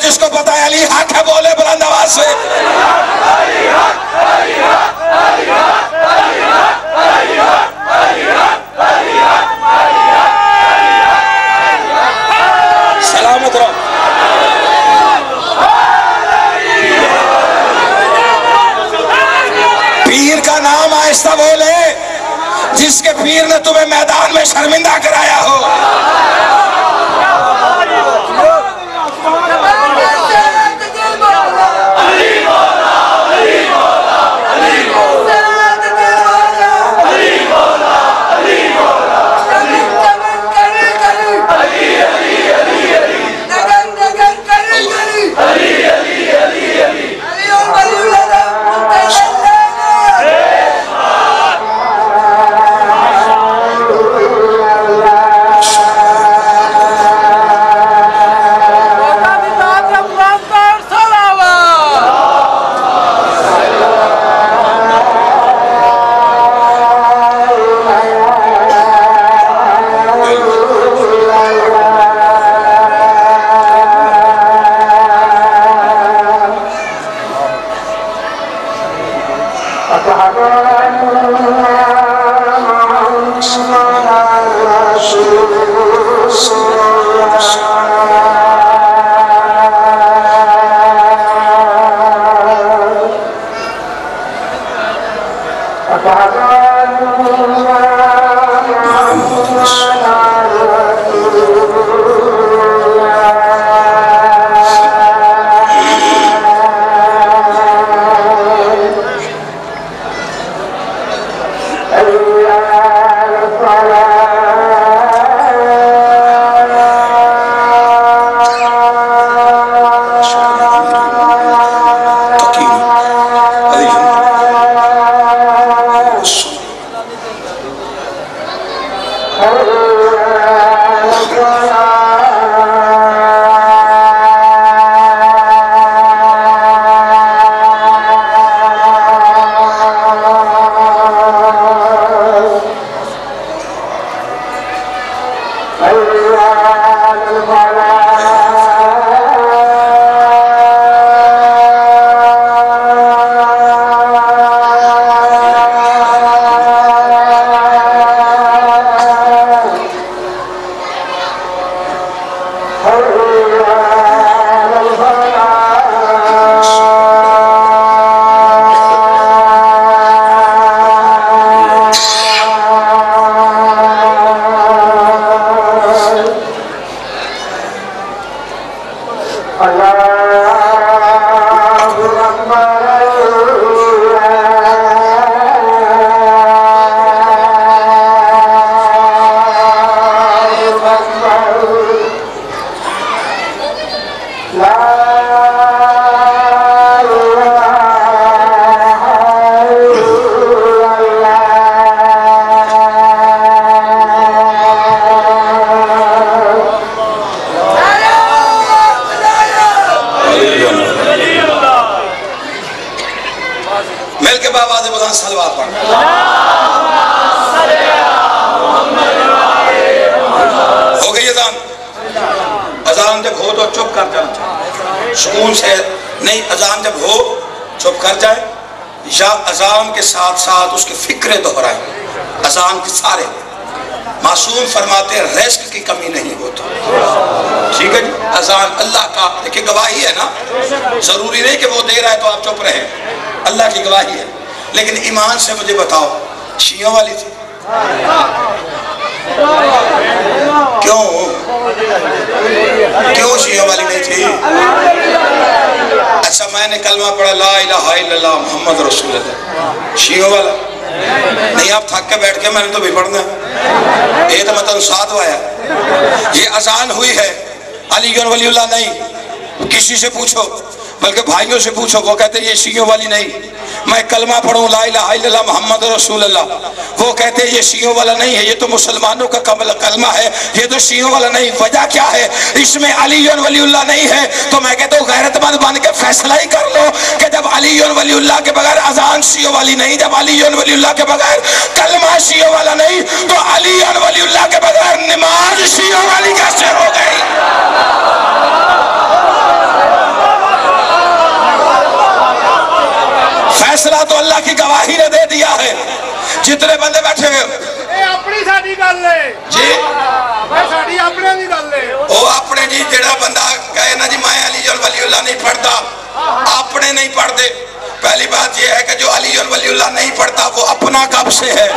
जिसको पता है अली हक है बोले बुलंद आवाज से। सलामत रहो। पीर का नाम आहिस्ता बोले, जिसके पीर ने तुम्हें मैदान में शर्मिंदा कराया हो। सलवात पढ़। हो गई अजान? अजान जब हो तो चुप कर जाना चाहिए, सुकून से नहीं। अजान जब हो चुप कर जाए, या अजान के साथ साथ उसकी फिक्रें दोहराए। अजान के सारे मासूम फरमाते हैं रिस्क की कमी नहीं होती। ठीक है जी, अजान अल्लाह का देखिए गवाही है ना, जरूरी नहीं कि वो दे रहा है तो आप चुप रहे, अल्लाह की गवाही है। लेकिन ईमान से मुझे बताओ, शियों वाली थी? क्यों शियों वाली नहीं थी? अच्छा, मैंने कलमा पढ़ा ला इलाहा इल्लल्लाह मुहम्मद रसूलुल्लाह, शियों वाला नहीं। आप थक के बैठ के मैंने तो भी पढ़ना है, ये तो मतलब साथ आया। ये अजान हुई है, अली वलीउल्लाह नहीं। किसी से पूछो, बल्कि भाइयों से पूछो, वो कहते ये शियों वाली नहीं। मैं कलमा पढ़ूं ला इलाहा इल्लल्लाह मुहम्मद रसूलुल्लाह, वो कहते ये शियों वाला नहीं है, ये तो मुसलमानों का कलमा है, ये तो शियों वाला नहीं। वजह क्या है? इसमें अली वलीउल्लाह नहीं है। तो मैं कहता हूँ गैरतमंद बन के फैसला ही कर लो कि जब अली वलीउल्लाह के बगैर अजान शियों वाली नहीं, जब अली वलीउल्लाह के बगैर कलमा शियों वाला नहीं, तो अली वलीउल्लाह के बगैर नमाज शियों वाली कैसे हो गई? फैसला तो अल्लाह की गवाही ने दे दिया है। जितने बंदे बैठे हुए अपनी साडी गल है जी, साडी अपने दी गल है। ओ अपने जी, जेड़ा बंदा कहे ना जी मैं अली वलीउल्लाह नहीं पढ़ता, अपने नहीं पढ़ते। पहली बात यह है कि जो अली वलीउल्लाह नहीं पढ़ता वो अपना कब से है?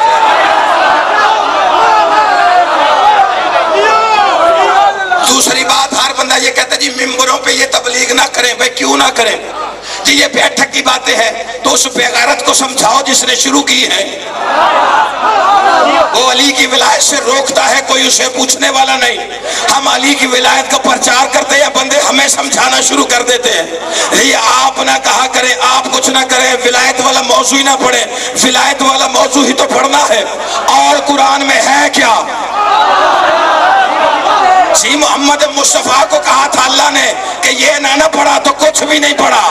दूसरी बात, हर बंदा ये कहता है जी मिंबरों पे ये तबलीग ना करें। भाई क्यों ना करें जी? ये बैठक की बातें हैं तो उस बेगैरत को समझाओ जिसने शुरू की है। वो अली की विलायत से रोकता है, कोई उसे पूछने वाला नहीं। हम अली की विलायत का प्रचार करते हैं, बंदे हमें समझाना शुरू कर देते हैं। ये आप ना कहा करें, आप कुछ ना करें, विलायत वाला मौजू ही ना पढ़े। विलायत वाला मौजू ही तो पढ़ना है। और कुरान में है क्या? जी मोहम्मद मुस्तफा को कहा था अल्लाह ने कि ये ना पढ़ा तो कुछ भी नहीं पढ़ा।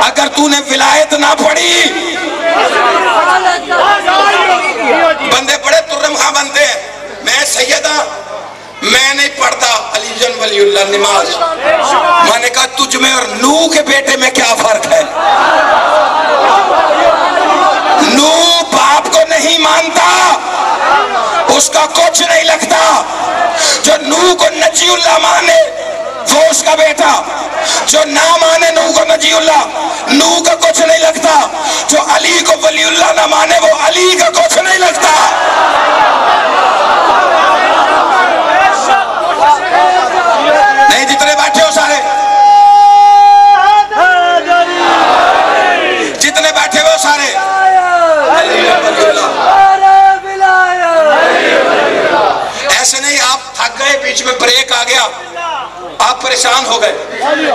अगर तूने विलायत ना पढ़ी, बंदे बड़े तुर्रम खा बनते हैं, मैं सैयदा मैं नहीं पढ़ता अली वलीउल्लाह नमाज। मैंने कहा तुझ में और नूह के बेटे में क्या फर्क है? नूह बाप को नहीं मानता, उसका कुछ नहीं लगता। जो नूह को नजीउल्लाह माने वो उसका बेटा, जो ना माने नूह को नजीउल्लाह, नूह का कुछ नहीं लगता। जो अली को वलीउल्लाह ना माने वो अली का कुछ नहीं लगता। नहीं, जितने बैठे हो सारे, जितने बैठे हो सारे, ऐसे नहीं आप थक गए, बीच में ब्रेक आ गया, आप परेशान हो गए,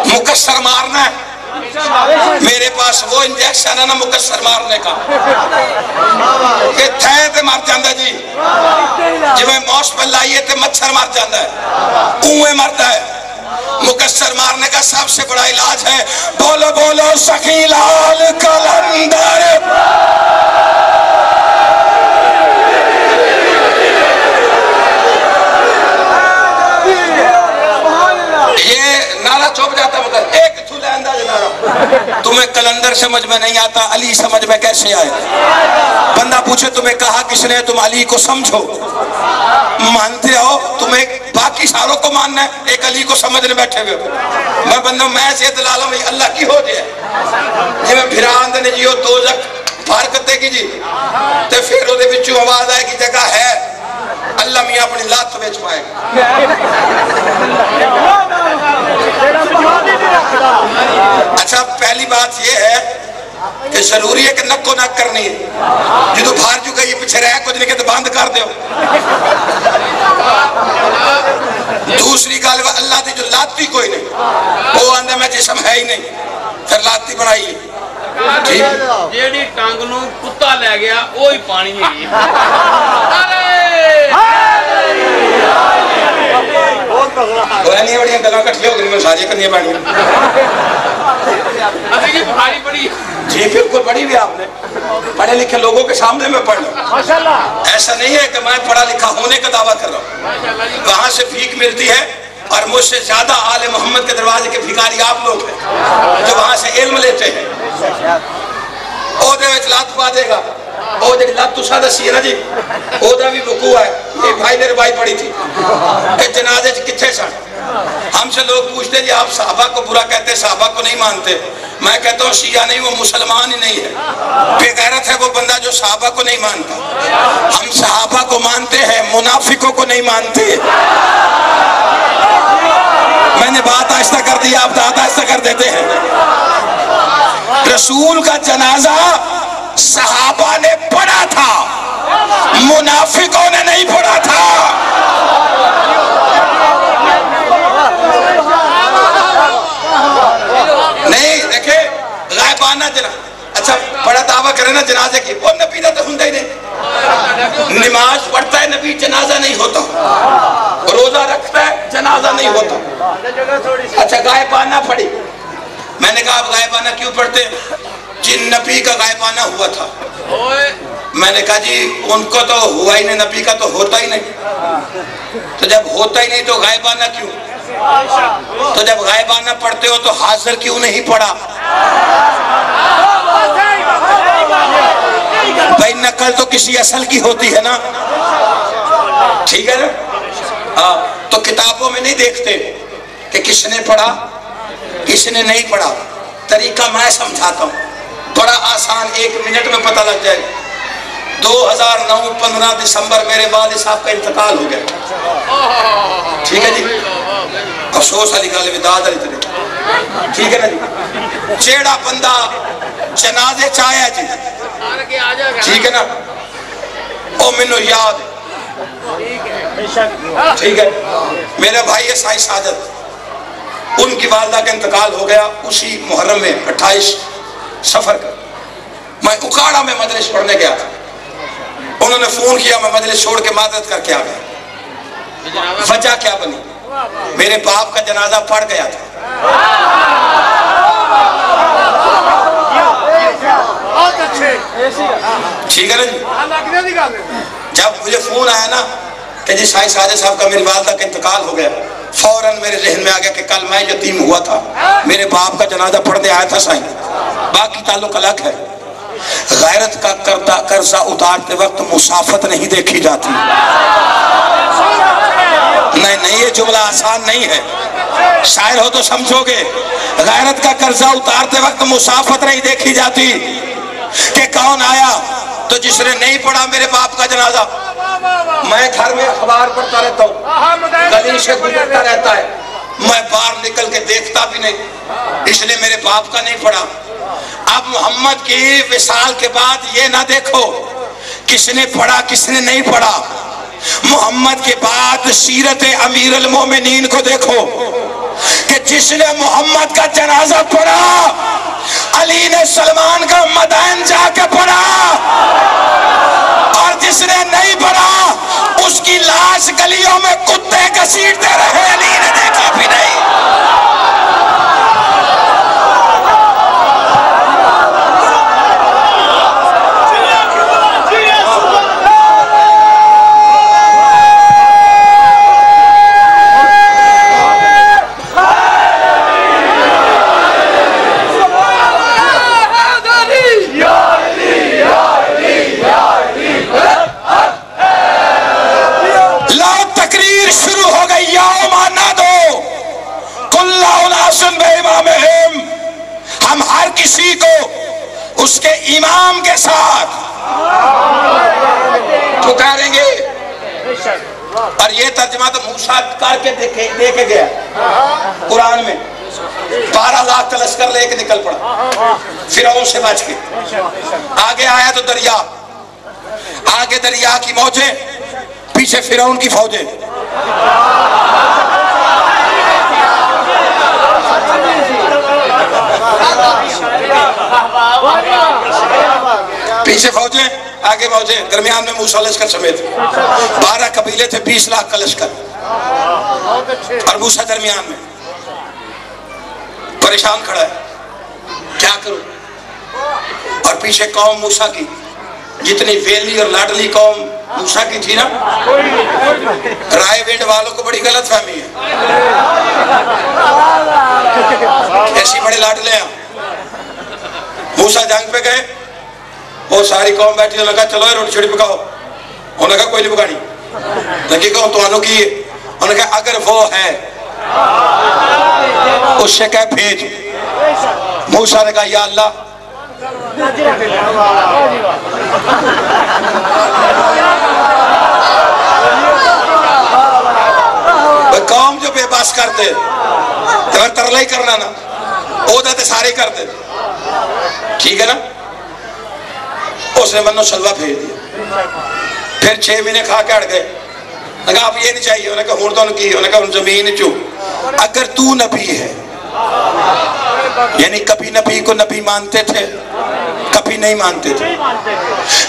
मुकस्सर मारना है। मेरे पास वो इंजेक्शन है ना मुकस्सर मारने का कि थे ते मर जाता जी, जिवें मौस पर लाइए ते मच्छर मर जाता है, कुएं मरता है। मुकस्सर मारने का सबसे बड़ा इलाज है बोलो बोलो सखी लाल कलंदर। ये नारा चुप जाता, मतलब एक थूले अंदाज नारा। तुम्हें कलंदर समझ में नहीं आता, अली समझ में कैसे आए? बंदा पूछे तुम्हें कहा किसने, तुम अली को समझो, मानते हो? तुम्हें बाकी सारों को मानना है, एक अली को समझने बैठे हुए। मैं बंदा मैं से दलाल में अल्लाह की हो जाए जिवें फिरान ने जी दोजख पार करते की जी, ते फिर ਉਹਦੇ ਵਿੱਚੋਂ आवाज आए कि जगह है, अल्लाह मियां अपनी लात बेच पाएगा। अच्छा, पहली बात यह है कि जरूरी है कि नक्को नक करनी है। जो बाहर चुका ये पीछे रह कुछ नहीं कहते बंद कर दो। दूसरी गल अल्लाह की जो लाती कोई नहीं, वो आंदा मैं जिसम है ही नहीं, फिर लाती बनाई जेड़ी टंग नू कुत्ता ले गया वो ही पानी है। बड़ियां गल्लां कट्ठियां हो गई, सारियां करनियां पैणियां। भारी बड़ी जी बिल्कुल पढ़ी भी आपने, पढ़े लिखे लोगों के सामने मैं पढ़ रहा हूँ। ऐसा नहीं है कि मैं पढ़ा लिखा होने का दावा कर रहा हूँ। वहां से भीख मिलती है और मुझसे ज्यादा आले मोहम्मद के दरवाजे के भिखारी आप लोग हैं जो वहां से इल्म लेते हैं। ओदे विच लत पा देगा, ओ जेडी लत तुसा दसी है ना जी, ओदा भी वकूआ है। ये भाई ने रवाई पढ़ी थी कि जनाजे च किथे सन। हमसे लोग पूछते जी आप साहबा को बुरा कहते, साहबा को नहीं मानते। मैं कहता हूँ शिया नहीं, वो मुसलमान ही नहीं है। बेगैरत है वो बंदा जो साहबा को नहीं मानता। हम साहबा को मानते हैं, मुनाफिकों को नहीं मानते। मैंने बात आहिस्ता कर दी, आप दादा आहिस्ता कर देते हैं। रसूल का जनाजा सहाबा ने पढ़ा था, मुनाफिकों ने नहीं पढ़ा था। नहीं देखे गायबाना जना, अच्छा बड़ा दावा करे ना जनाजे की, वो नबी का तो हुंदा ही नहीं। नमाज पढ़ता है नबी, जनाजा नहीं होता। रोजा रखता है, जनाजा नहीं होता। अच्छा गायबाना पढ़ी, मैंने कहा आप गायबाना क्यों पढ़ते? जिन नबी का गायबाना हुआ था। मैंने कहा जी उनको तो हुआ ही नहीं, नबी का तो होता ही नहीं। तो जब होता ही नहीं तो गायबाना क्यों? तो जब गायबाना पढ़ते हो तो हाजिर क्यों नहीं पढ़ा? भाई नकल तो किसी असल की होती है ना, ठीक है ना? तो किताबों में नहीं देखते कि किसने पढ़ा किसने नहीं पढ़ा। तरीका मैं समझाता हूँ, बड़ा आसान, 1 मिनट में पता लग जाए। 2009 15 दिसंबर मेरे वालिद साहब का इंतकाल हो गया, ठीक है जी। अफसोस अली गाले में दाद अली तले, ठीक है ना जी। जेड़ा बंदा जनाजे चाया जी, ठीक है ना, ओ मैनू याद है, ठीक है। मेरे भाई है साई साजद, उनकी वालदा का इंतकाल हो गया उसी मुहर्रम में 28 सफर का। मैं उकाड़ा में मजलिस पढ़ने गया था, उन्होंने फोन किया, मैं मजलिस छोड़ के मादरत करके आ गया। वजह क्या बनी? मेरे बाप का जनाजा पड़ गया था। ठीक है ना जी। जब मुझे फोन आया ना कि जी साई साजिद साहब का मेरी वालदा का इंतकाल हो गया, फौरन मेरे जहन में आ गया कि कल मैं यतीम हुआ था, मेरे बाप का जनाजा पढ़ने आया था साईं। बाकी ताल्लुक अलग है। गैरत का कर्जा उतारते वक्त मुसाफत नहीं देखी जाती। नहीं ये जुमला आसान नहीं है, शायर हो तो समझोगे। गैरत का कर्जा उतारते वक्त मुसाफत नहीं देखी जाती कि कौन आया, तो जिसने नहीं पढ़ा मेरे बाप का जनाजा। मैं घर में अखबार पढ़ता रहता हूँ, गली से गुजरता रहता है, मैं बाहर निकल के देखता भी नहीं, इसलिए मेरे बाप का नहीं पढ़ा। अब मोहम्मद की विसाल के बाद ये ना देखो किसने पढ़ा किसने नहीं पढ़ा। मोहम्मद के बाद सीरत अमीर अल मोमिनीन को देखो कि जिसने मोहम्मद का जनाजा पढ़ा, अली ने सलमान का मदाइन जाके पढ़ा, और जिसने नहीं पढ़ा उसकी लाश गलियों में कुत्ते घसीटते रहे, अली ने देखा भी नहीं। हम हर किसी को उसके इमाम के साथ पुकारेंगे। और ये तर्जुमा तो मूसा करके देखे गया कुरान में। 12 लाख का लश्कर लेके निकल पड़ा फिरौन से बच के। आगे आया तो दरिया, आगे दरिया की मौजें, पीछे फिरौन की फौजें। पीछे फौजें आगे मौजें, दरमियान में मूसा लश्कर समेत 12 कबीले थे, 20 लाख का लश्कर, और मूसा दरमियान में परेशान खड़ा है, क्या करूं? اور پیچھے قوم موسیٰ کی، جتنی ویلی اور لاڈلی قوم موسیٰ کی تھی نا، رائے وینڈ والوں کو بڑی غلط فہمی ہے، ایسی بڑے لاڈلے ہیں۔ موسیٰ جنگ پہ گئے، وہ ساری قوم بیٹھی، انہوں نے کہا چلو روٹی چھوٹی پکاؤ، انہوں نے کہا کوئی نہیں پکانی، لگی کہو تو آنو کی ہے، انہوں نے کہا اگر وہ ہے اس سے کہہ بھیج۔ موسیٰ نے کہا یا اللہ قوم جو بے باس کرتے تو ترلا ہی کرنا نا، عہدہ تے سارے کرتے، ٹھیک ہے نا۔ اس نے منو سلوہ بھیج دیا، پھر 6 مہینے کھا کے اڑ گئے، نے کہا آپ یہ نہیں چاہیے، انہوں نے کہا ہون تو ان کی، انہوں نے کہا ان زمین چو اگر تو نبی ہے، یعنی کبھی نبی کو نبی مانتے تھے، کبھی نہیں مانتے تھے۔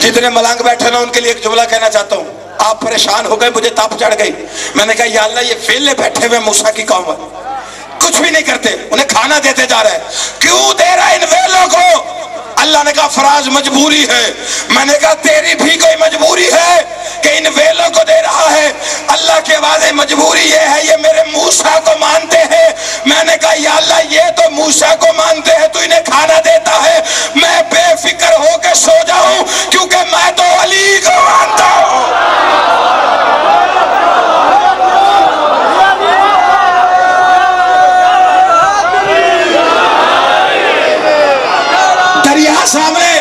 جتنے ملنگ بیٹھے نا ان کے لیے ایک جملہ کہنا چاہتا ہوں، آپ پریشان ہو گئے، مجھے تاپ چڑھ گئی، میں نے کہا یا اللہ یہ ویلے بیٹھے ہوئے موسیٰ کی قوم ہے، کچھ بھی نہیں کرتے، انہیں کھانا دیتے جا رہا ہے، کیوں دے رہا ہے ان ویلوں کو؟ اللہ نے کہا فراز مجبوری ہے، میں نے کہا تیری بھی کوئی مجبوری ہے کہ ان ویلوں کو دے رہا ہے؟ اللہ کے واضح مجبوری یہ ہے یہ میرے موسیٰ کو مانتے ہیں۔ میں نے کہا یا اللہ یہ تو موسیٰ کو مانتے ہیں، تو انہیں کھانا دیتا ہے، میں بے فکر ہو کے سو جاؤں کیونکہ میں تو علی کو مانتا ہوں۔ دریا سامنے،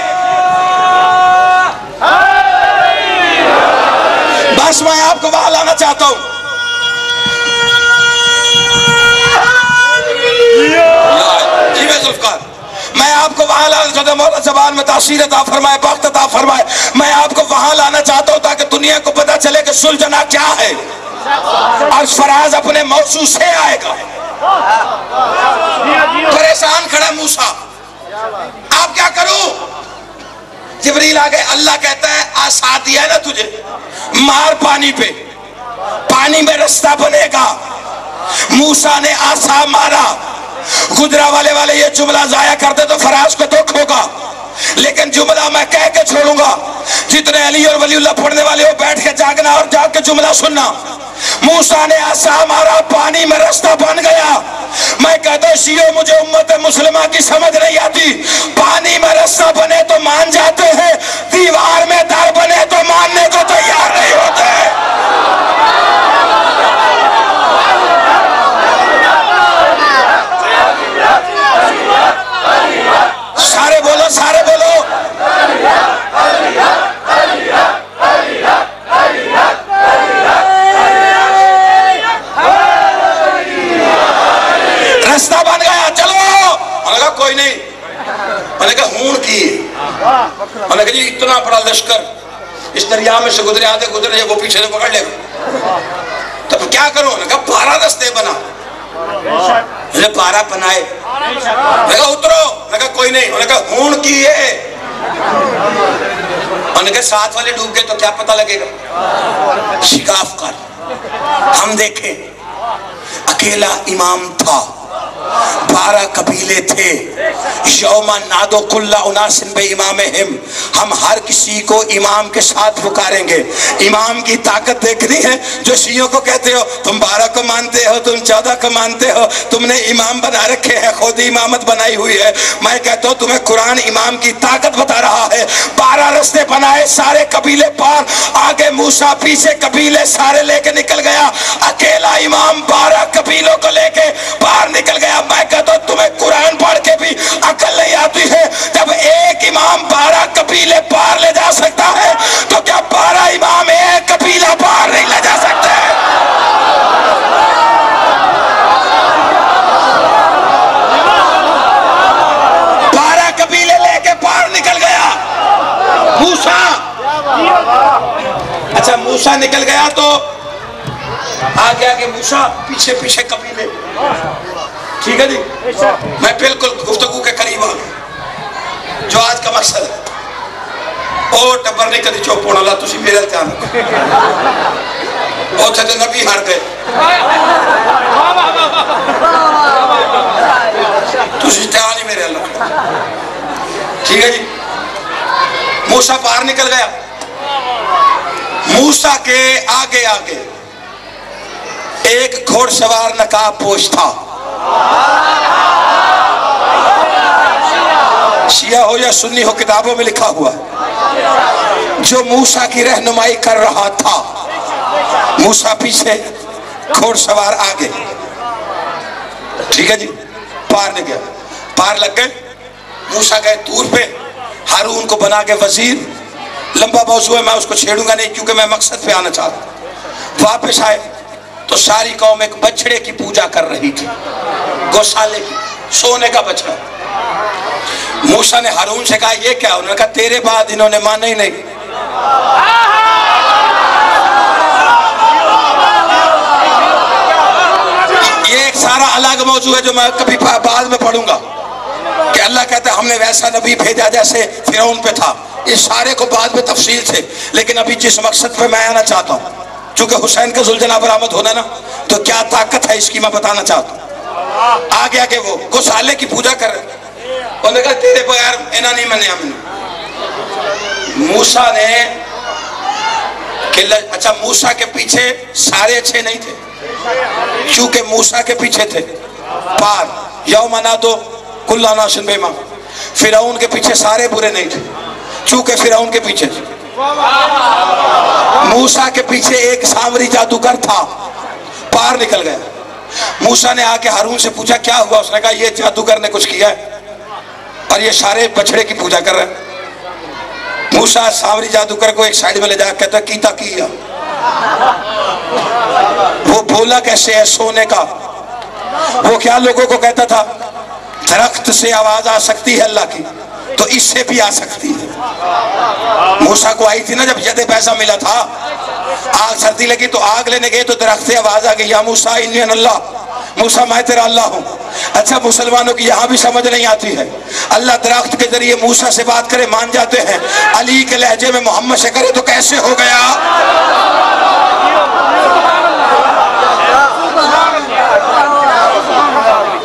بس میں آپ کو وہاں لانا چاہتا ہوں۔ جی میں ذوالفقار، میں آپ کو وہاں لانا چاہتا ہوں، مولا زبان میں تاثیر عطا فرمائے، بخت عطا فرمائے، میں آپ کو وہاں لانا چاہتا ہوں تاکہ دنیا کو پتہ چلے کہ سلجھنا کیا ہے، اور فراز اپنے موضوع سے آئے گا۔ پریشان کھڑا موسیٰ، آپ کیا کروں؟ جبریل آگئے، اللہ کہتا ہے آسا دیا ہے نا تجھے، مار پانی پہ، پانی میں رستہ بنے گا۔ موسیٰ نے آسا مارا، گجرا والے یہ جملہ ضائع کرتے تو فراز کو دکھ ہوگا، لیکن جملہ میں کہہ کے چھوڑوں گا، جتنے علی اور ولی اللہ پڑھنے والے ہو بیٹھ کے جاگنا اور جاگ کے جملہ سننا۔ موسیٰ نے آسا مارا، پانی میں رستہ بن گیا۔ میں کہتا ہوں شیعہ مجھے امت مسلمہ کی سمجھ نہیں آتی، پانی میں رستہ بنے تو مان جاتے ہیں، دیوار میں در بنے تو ماننے کو تیار نہیں ہوتے۔ سارے بولو، سارے بولو، رستہ بن گیا، چلو۔ انہوں نے کہا کوئی نہیں، انہوں نے کہا ہون کی، انہوں نے کہا جی اتنا بڑا لشکر اس دریا میں سے گزرے، آدھے گزرے وہ پیچھے سے پکڑ لے گا، تب کیا کرو؟ انہوں نے کہا 12 رستے بنا، انہوں نے 12 بنائے، انہوں نے کہا اترو، انہوں نے کہا کوئی نہیں، انہوں نے کہا ہون کی ہے، انہوں نے کہا 7 والے ڈوب گئے تو کیا پتہ لگے گا؟ شکاف کر، ہم دیکھیں اکیلا امام تھا، 12 قبیلے تھے، یوم نادو کل اناس بامامہم، ہم ہر کسی کو امام کے ساتھ پکاریں گے۔ امام کی طاقت دیکھنی ہے؟ جو شیعوں کو کہتے ہو تم 12 کو مانتے ہو، تم 14 کو مانتے ہو، تم نے امام بنا رکھے ہیں، خود امامت بنائی ہوئی ہے، میں کہتا ہوں تمہیں قرآن امام کی طاقت بتا رہا ہے۔ 12 رستے بنائے، سارے قبیلے پار، آگے موسیٰ، پیچھے قبیلے سارے لے کے نکل گیا، اکیلا امام 12 قبیلوں کو لے کے باہر نکل گیا۔ میں کہتا ہوں تمہیں قرآن پڑھ کے بھی عقل نہیں آتی ہے، جب ایک امام 12 قبیلے پار لے جا سکتا ہے تو کیا 12 امام ایک قبیلہ پار نہیں لے جا سکتے؟ 12 قبیلے لے کے پار نکل گیا موسیٰ۔ اچھا موسیٰ نکل گیا تو آگے آگے موسیٰ، پیچھے پیچھے قبیلے، ٹھیک ہے جی؟ میں بالکل گفتگو کے قریب آ گیا جو آج کا مقصد ہے۔ او ٹبر نہیں کدی چوپ ہونا، اللہ تسی میرے دھیان رکھو، او تھے تو نبی ہار گئے، تسی دھیان ہی میرے اللہ، ٹھیک ہے جی. موسیٰ باہر نکل گیا. موسیٰ کے آگے آگے ایک گھوڑ سوار نقاب پوش تھا. شیعہ ہو یا سنی ہو کتابوں میں لکھا ہوا ہے, جو موسیٰ کی رہنمائی کر رہا تھا. موسیٰ پیچھے, گھوڑ سوار آگے. ٹھیک ہے جی. پار نکل گیا, پار لگ گئے. موسیٰ گئے طور پہ, ہارون کو بنا کے وزیر. لمبا موضوع ہے, میں اس کو چھیڑوں گا نہیں کیونکہ میں مقصد پہ آنا چاہتا ہوں. واپس آئے تو ساری قوم ایک بچڑے کی پوجا کر رہی تھی, گوسالے کی, سونے کا بچڑا. موسیٰ نے ہارون سے کہا یہ کیا؟ انہوں نے کہا تیرے بعد انہوں نے مانا ہی نہیں. یہ ایک سارا الگ موضوع ہے جو میں کبھی بعد میں پڑھوں گا, کہ اللہ کہتا ہے ہم نے ویسا نبی بھیجا جیسے فرعون پہ تھا. اس سارے کو بعد میں تفصیل سے, لیکن ابھی جس مقصد پہ میں آنا چاہتا ہوں, چونکہ حسین کا ذوالجناح برآمد ہونا نا, تو کیا طاقت ہے اس کی میں بتانا چاہتا ہوں. آگے آگے وہ گوسالے کی پوجا کر رہے. انہوں نے کہا تیرے بغیر انہاں نہیں منیا میں. موسیٰ نے اچھا موسیٰ کے پیچھے سارے اچھے نہیں تھے, کیونکہ موسیٰ کے پیچھے تھے پار یوم نادو کل اناس بما. فرعون کے پیچھے سارے برے نہیں تھے, چونکہ فرعون کے پیچھے تھے. موسیٰ کے پیچھے ایک سامری جادوگر تھا, پار نکل گیا. موسیٰ نے آ کے ہارون سے پوچھا کیا ہوا؟ اس نے کہا یہ جادوگر نے کچھ کیا ہے اور یہ سارے بچڑے کی پوجا کر رہے ہیں. موسیٰ سامری جادوگر کو ایک سائیڈ میں لے جا کے کہتا کیتا کیا. وہ بولا کیسے ہے سونے کا؟ وہ کیا لوگوں کو کہتا تھا درخت سے آواز آ سکتی ہے اللہ کی, تو اس سے بھی آ سکتی ہے. موسیٰ کو آئی تھی نا جب ید پیسہ ملا تھا, آگ سردی لگی تو آگ لینے گئے تو درخت سے آواز آ گئی یا موسیٰ انی انا اللہ. موسیٰ میں تیرا اللہ ہوں. اچھا مسلمانوں کی یہاں بھی سمجھ نہیں آتی ہے, اللہ درخت کے ذریعے موسیٰ سے بات کرے مان جاتے ہیں, علی کے لہجے میں محمد سے کرے تو کیسے ہو گیا؟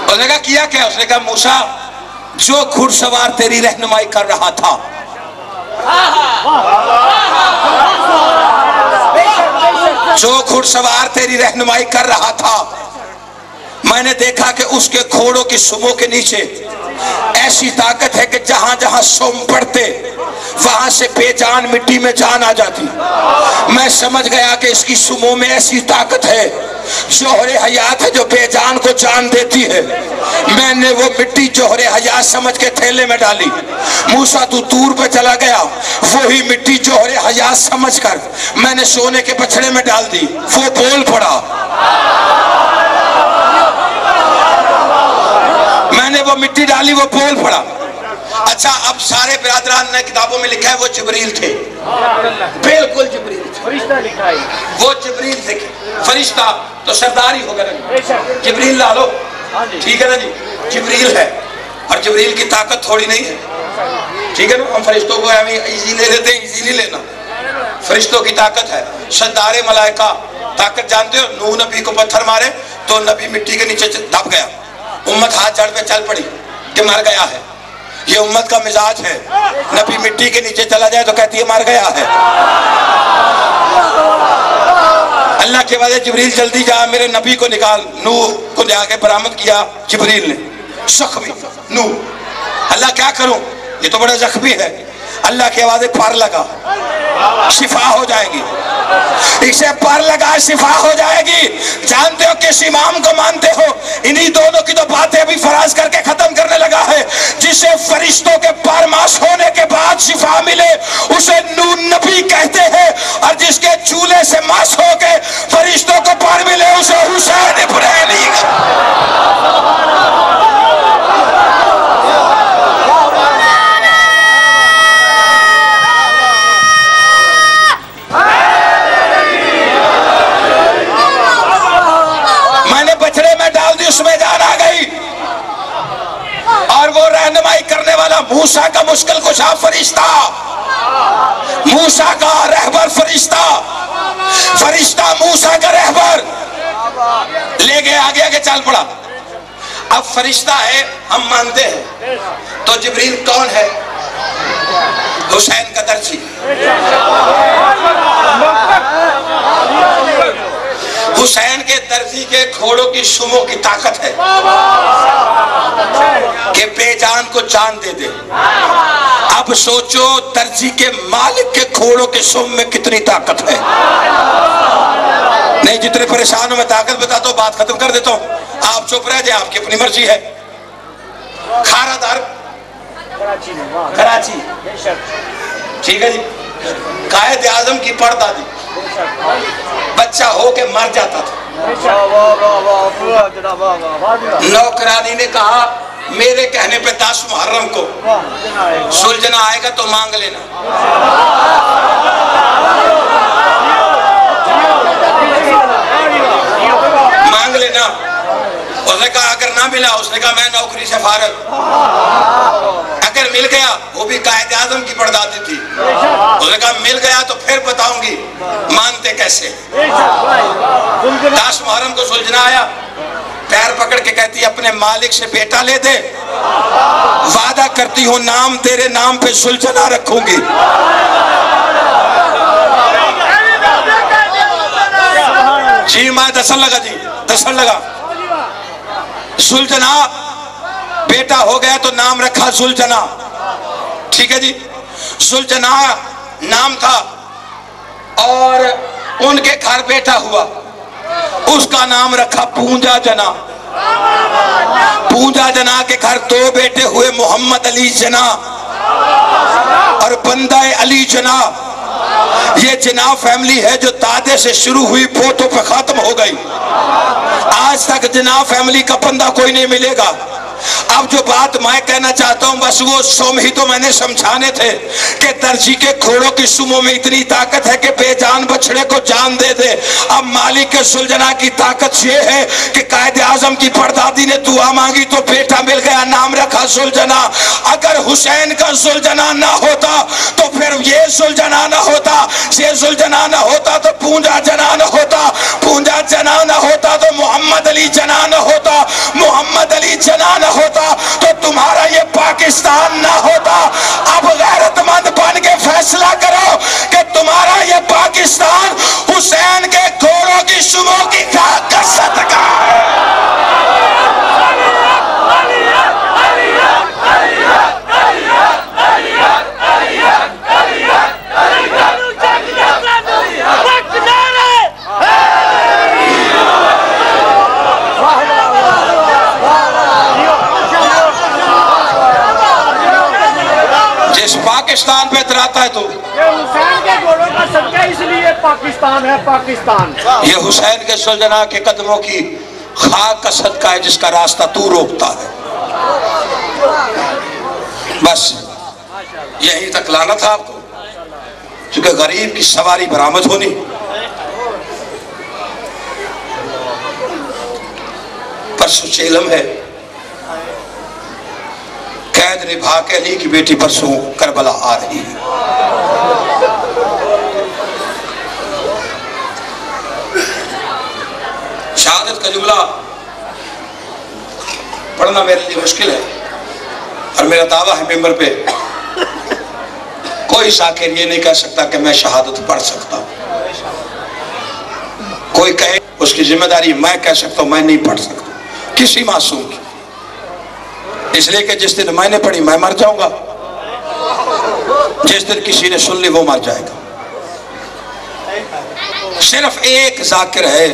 اس نے کہا کیا کیا؟ اس نے کہا موسیٰ جو گھڑ سوار تیری رہنمائی کر رہا تھا, جو گھڑ سوار تیری رہنمائی کر رہا تھا, میں نے دیکھا کہ اس کے گھوڑوں کی سموں کے نیچے ایسی طاقت ہے کہ جہاں جہاں سم پڑتے وہاں سے بے جان مٹی میں جان آ جاتی. میں سمجھ گیا کہ اس کی سموں میں ایسی طاقت ہے, جوہر حیات ہے جو بے جان کو جان دیتی ہے. میں نے وہ مٹی جوہر حیات سمجھ کے تھیلے میں ڈالی. موسیٰ تو طور پہ چلا گیا, وہی مٹی جوہر حیات سمجھ کر میں نے سونے کے بچڑے میں ڈال دی, وہ بول پڑا. میں نے وہ مٹی ڈالی, وہ بول پڑا. اچھا اب سارے برادران نے کتابوں میں لکھا ہے وہ جبریل تھے, بالکل جبریل تھے. وہ جبریل تھے, فرشتہ تو سردار ہی ہوگا نا, جبریل لا لو, ٹھیک ہے نا جی, جبریل ہے. اور جبریل کی طاقت تھوڑی نہیں ہے, ٹھیک ہے نا. ہم فرشتوں کو ہمیں ایزی لے لیتے ہیں, ایزی نہیں لینا. فرشتوں کی طاقت ہے, سردار ملائکہ طاقت جانتے ہو. نوح نبی کو پتھر مارے تو نبی مٹی کے نیچے دب گیا, امت ہاتھ جڑ پہ چل پڑی کہ مر گیا ہے. یہ امت کا مزاج ہے, نبی مٹی کے نیچے چلا جائے تو کہتی ہے مر گیا ہے. اللہ کے وعدے جبریل جلدی جا میرے نبی کو نکال. نوح کو لے آگے برآمد کیا جبریل نے, زخمی نوح. اللہ کیا کروں, یہ تو بڑا زخمی ہے. اللہ کے وعدے پر لگا شفا ہو جائے گی, اسے پر لگا شفا ہو جائے گی. جانتے ہو کس امام کو مانتے ہو؟ انہی دونوں کی تو باتیں ابھی فراز کر کے ختم کرنے لگا ہے. جسے فرشتوں کے پر ماس ہونے کے بعد شفا ملے اسے نور نبی کہتے ہیں, اور جس کے چولہے سے ماس ہو کے فرشتوں کو پر ملے اسے حسین ابراہیمی. اس میں جان آ گئی, اور وہ رہنمائی کرنے والا موسیٰ کا مشکل کشا فرشتہ, موسیٰ کا رہبر فرشتہ, فرشتہ موسیٰ کا رہبر لے گئے, آگے آگے چل پڑا. اب فرشتہ ہے ہم مانتے ہیں, تو جبریل کون ہے؟ حسین کا درجی، حسین کے درزی کے گھوڑوں کی سموں کی طاقت ہے کہ بے جان کو جان دے دے۔ اب سوچو درزی کے مالک کے گھوڑوں کے سم میں کتنی طاقت ہے۔ نہیں، جتنے پریشان ہو میں طاقت بتاتا ہوں، بات ختم کر دیتا ہوں، آپ چپ رہ جائیں، آپ کی اپنی مرضی ہے۔ کھارا دار کراچی، ٹھیک ہے جی، قائد اعظم کی پردادی بچہ ہو کے مر جاتا تھا، نوکرانی نے کہا میرے کہنے پہ 10 محرم کو سلجھنا آئے گا تو مانگ لینا۔ مانگ لینا۔ اس نے کہا اگر نہ ملا، اس نے کہا میں نوکری سے فارغ۔ اگر مل گیا، وہ بھی قائد اعظم کی پردادی تھی، اس نے کہا مل گیا تو پھر بتاؤں گی مانتے کیسے۔ 10 محرم کو سلجھنا آیا، پیر پکڑ کے کہتی اپنے مالک سے بیٹا لے دے، وعدہ کرتی ہوں نام تیرے نام پہ سلجھنا رکھوں گی۔ جی میں دسن لگا، جی دسن لگا، سلجھنا بیٹا ہو گیا تو نام رکھا سلجھنا، ٹھیک ہے جی۔ سلجھنا نام تھا اور ان کے گھر بیٹا ہوا، اس کا نام رکھا پونجا جنا۔ پونجا جنا کے گھر 2 بیٹے ہوئے، محمد علی جنا اور بندہ علی جنا۔ یہ جنا فیملی ہے جو دادے سے شروع ہوئی، پوتوں پہ ختم ہو گئی۔ آج تک جنا فیملی کا بندہ کوئی نہیں ملے گا۔ اب جو بات میں کہنا چاہتا ہوں بس وہ 100 ہی تو میں نے سمجھانے تھے کہ درجی کے گھوڑوں کی سموں میں اتنی طاقت ہے کہ بے جان بچڑے کو جان دے دے۔ اب مالک کے سلجھنا کی طاقت یہ ہے کہ قائد اعظم کی پردادی نے دعا مانگی تو بیٹا مل گیا، نام رکھا سلجھنا۔ اگر حسین کا سلجھنا نہ ہوتا تو پھر یہ سلجھنا نہ ہوتا، یہ سلجھنا نہ ہوتا تو پونجا جنا نہ ہوتا، پونجا جنا نہ ہوتا تو محمد علی جنا نہ ہوتا، محمد علی جنا نہ ہوتا تو تمہارا یہ پاکستان نہ ہوتا۔ اب غیرت مند بن کے فیصلہ کرو کہ تمہارا یہ پاکستان حسین کے گھوڑوں کی سموں کی طاقت صدقہ ہے۔ پاکستان پہ اتراتا ہے تو یہ حسین کے گھوڑوں کا صدقہ، اس لیے پاکستان ہے پاکستان۔ یہ حسین کے سلجھنا کے قدموں کی خاک کا صدقہ ہے جس کا راستہ تو روکتا ہے۔ بس یہی تک لانا تھا آپ کو، چونکہ غریب کی سواری برآمد ہونی۔ پرسوں چیلم ہے، قید نبھا کے علی کی بیٹی پرسوں کربلا آ رہی ہے۔ شہادت کا جملہ پڑھنا میرے لیے مشکل ہے اور میرا دعویٰ ہے ممبر پہ کوئی ذاکر یہ نہیں کہہ سکتا کہ میں شہادت پڑھ سکتا ہوں۔ کوئی کہے اس کی ذمہ داری میں کہہ سکتا ہوں، میں نہیں پڑھ سکتا کسی معصوم کی، اس لیے کہ جس دن میں نے پڑھی میں مر جاؤں گا، جس دن کسی نے سن لی وہ مر جائے گا۔ صرف ایک ذاکر ہے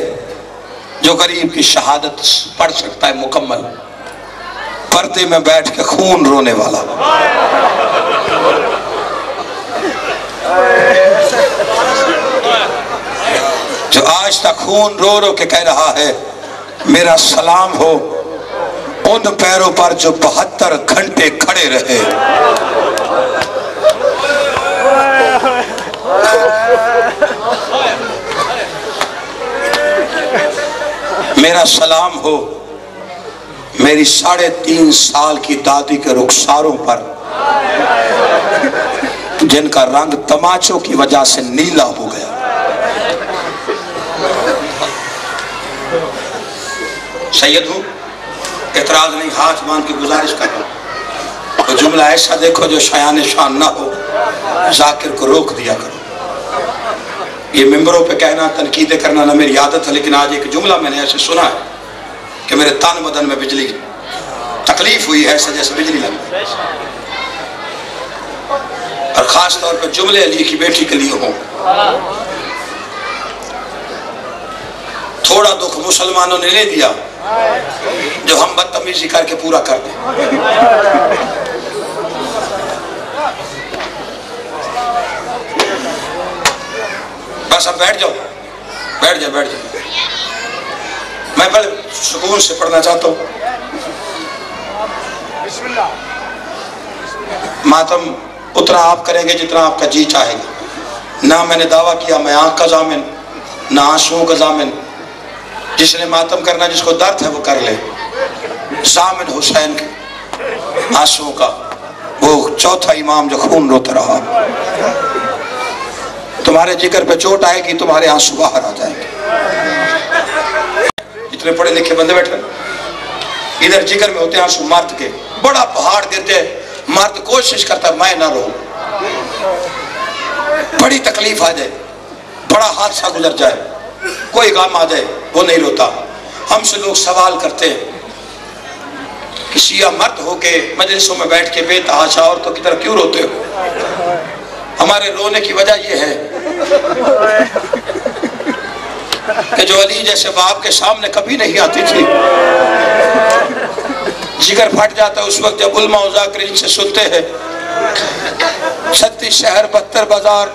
جو غریب کی شہادت پڑھ سکتا ہے مکمل، پردے میں بیٹھ کے خون رونے والا، جو آج تک خون رو رو کے کہہ رہا ہے میرا سلام ہو ان پیروں پر جو 72 گھنٹے کھڑے رہے، میرا سلام ہو میری 3.5 سال کی دادی کے رخساروں پر جن کا رنگ تماچوں کی وجہ سے نیلا ہو گیا۔ سید ہوں، اعتراض نہیں، ہاتھ باندھ کے گزارش کر رہا ہوں۔ जुमला ऐसा देखो जो शायान शान ना हो, जाकिर को रोक दिया करो। ये मिंबरों पे कहना, तनकीदें करना ना मेरी आदत है, लेकिन आज एक जुमला मैंने ऐसे सुना है कि मेरे तन बदन में बिजली तकलीफ हुई है, ऐसा जैसे बिजली लग गई। और खास तौर पर जुमले अली की बेटी के लिए हो। थोड़ा दुख मुसलमानों ने ले दिया जो हम बदतमीजी करके पूरा कर दें। बस अब बैठ जाओ, बैठ जाओ, बैठ जाओ। मैं बड़े सुकून से पढ़ना चाहता हूँ। मातम उतना आप करेंगे जितना आपका जी चाहेगा। ना मैंने दावा किया मैं आंख का जामिन, ना आंसुओं का जामिन। जिसने मातम करना, जिसको दर्द है वो कर ले। जामिन हुसैन के आंसुओं का, वो चौथा इमाम जो खून रोता रहा। तुम्हारे जिगर पे चोट आएगी, तुम्हारे आंसू बाहर आ जाएंगे। जितने पढ़े लिखे बंदे बैठे इधर जिगर में होते आंसू मर्द के, बड़ा पहाड़ गिरते, मर्द कोशिश करता मैं ना रो, बड़ी तकलीफ आ जाए, बड़ा हादसा गुजर जाए, कोई गम आ जाए, वो नहीं रोता। हमसे लोग सवाल करते हैं कि शिया मर्द होके मजलिसों में बैठ के बेतहाशा औरतों की तरह क्यों रोते हो? हमारे रोने की वजह यह है कि जो अली जैसे बाप के सामने कभी नहीं आती थी, जिगर फट जाता उस वक्त जब उलमा और ज़ाकिरीन से सुनते हैं 36 शहर 72 बाजार